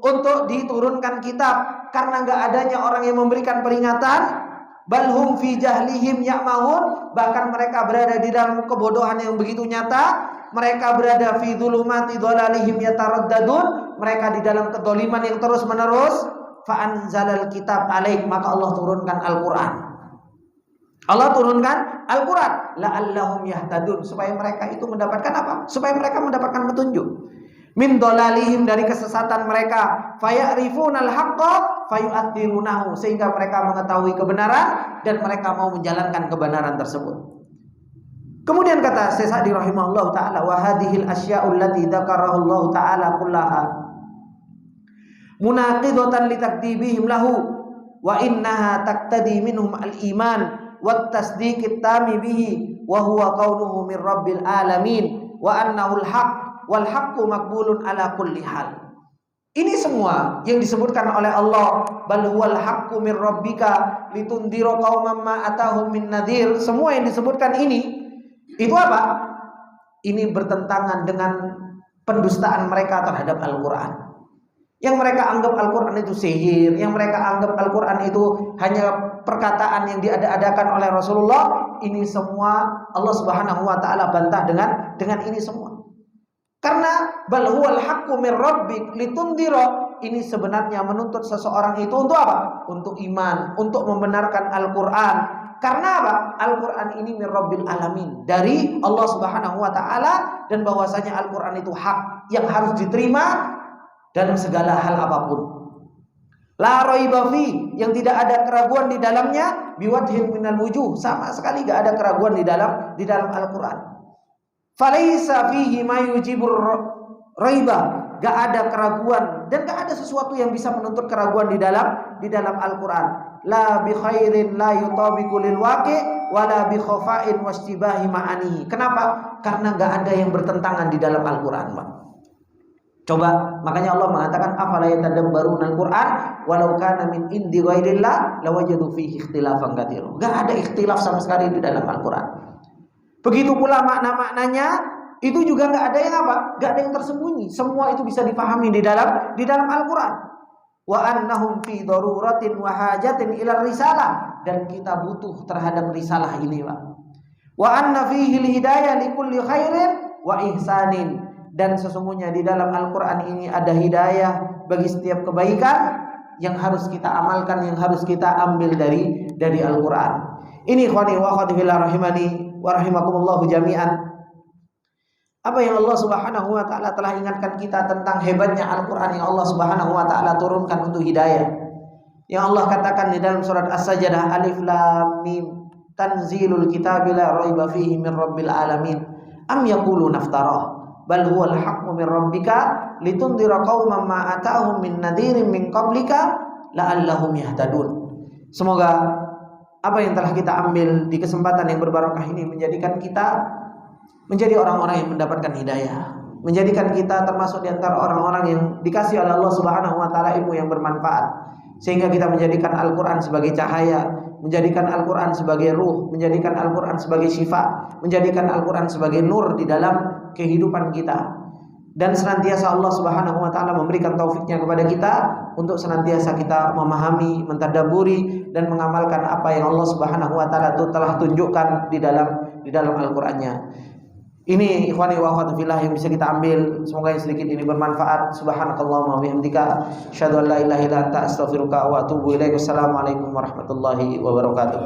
untuk diturunkan kitab, karena nggak adanya orang yang memberikan peringatan, balhum fi jahlihim ya'mahun, bahkan mereka berada di dalam kebodohan yang begitu nyata, mereka berada fi dzulumati dhalalihim yataraddadun, mereka di dalam kedoliman yang terus menerus. Fa anzalal kitab alaik, maka Allah turunkan Al-Qur'an. Allah turunkan Al-Qur'an la'allahum yahtadun, supaya mereka itu mendapatkan apa? Supaya mereka mendapatkan petunjuk. Min dolalihim, dari kesesatan mereka, fayarifunal haqqa fayu'athirunahu, sehingga mereka mengetahui kebenaran dan mereka mau menjalankan kebenaran tersebut. Kemudian kata Syekh Sa'di rahimahullah taala, wa hadhil asya'ul lati dzakarahu Allah taala kullaha munaqidatan litakdibihim lahu wa innaha taqtadi minhum al-iman wat tasdiqit tami bihi wa huwa qawluhu min rabbil alamin wa annahu al-haq wal haqqu maqbulun ala kulli hal. Ini semua yang disebutkan oleh Allah, bal huwal haqqu min rabbika litundira qauman ma atahum min nadhir. Semua yang disebutkan ini itu apa? Ini bertentangan dengan pendustaan mereka terhadap Al-Qur'an. Yang mereka anggap Al-Qur'an itu sihir, yang mereka anggap Al-Qur'an itu hanya perkataan yang diada-adakan oleh Rasulullah. Ini semua Allah Subhanahu wa taala bantah dengan ini semua. Karena bal huwal haqqu mir rabbik litundira, ini sebenarnya menuntut seseorang itu untuk apa? Untuk iman, untuk membenarkan Al-Qur'an. Karena apa? Al-Qur'an ini mir rabbil alamin, dari Allah Subhanahu wa taala, dan bahwasanya Al-Qur'an itu hak yang harus diterima dalam segala hal apapun. La raiba fi, yang tidak ada keraguan di dalamnya, biwadhin minal wujuh, sama sekali enggak ada keraguan di dalam Al-Qur'an. Falaisa fihi ma raibah, gak ada keraguan dan gak ada sesuatu yang bisa menuntut keraguan di dalam Al-Qur'an. La bi khairin la yutabiqu lil waqi' wala bi khafa'in wastibahi ma'ani. Kenapa? Karena gak ada yang bertentangan di dalam Al-Qur'an, Pak. Coba, makanya Allah mengatakan afala yatadabbaruna al-Qur'an walau kana min indi ghairillah lawajadu fihi ikhtilafan katsira. Enggak ada ikhtilaf sama sekali di dalam Al-Qur'an. Begitu pula makna-maknanya itu juga enggak ada yang apa? Enggak ada yang tersembunyi. Semua itu bisa dipahami di dalam Al-Qur'an. Wa annahum fi daruratin wa hajatin ila risalah, dan kita butuh terhadap risalah ini, Pak. Wa anna fihi al-hidayah likulli khairin wa ihsanin. Dan sesungguhnya di dalam Al-Quran ini ada hidayah bagi setiap kebaikan yang harus kita amalkan, yang harus kita ambil dari Al-Quran. Ini ikhwani wa akhwati fillah rahimani wa rahimakumullahu jami'an. Apa yang Allah Subhanahu wa taala telah ingatkan kita tentang hebatnya Al-Quran yang Allah Subhanahu wa taala turunkan untuk hidayah. Yang Allah katakan di dalam surat As-Sajdah, Alif Lam Mim, tanzilul kitabi la raiba fihi min rabbil alamin. Am yaquluna iftarah bal huwal haqqu min rabbika litundira qauman ma atahum min nadhirin min qablika la'allahum yahtadun. Semoga apa yang telah kita ambil di kesempatan yang berbarakah ini menjadikan kita menjadi orang-orang yang mendapatkan hidayah, menjadikan kita termasuk di antara orang-orang yang dikasih oleh Allah Subhanahu wa taala ilmu yang bermanfaat, sehingga kita menjadikan Al-Qur'an sebagai cahaya, menjadikan Al-Qur'an sebagai ruh, menjadikan Al-Qur'an sebagai syifa, menjadikan Al-Qur'an sebagai nur di dalam kehidupan kita, dan senantiasa Allah Subhanahu wa taala memberikan taufiknya kepada kita untuk senantiasa kita memahami, mentadabburi dan mengamalkan apa yang Allah Subhanahu wa taala telah tunjukkan di dalam Al-Qur'annya. Ini ikhwani wa akhwati fillah yang bisa kita ambil. Semoga yang sedikit ini bermanfaat. Subhanakallahumma wa bihamdika asyhadu an la ilaha illa anta astaghfiruka wa atubu ilaik. Wassalamualaikum warahmatullahi wabarakatuh.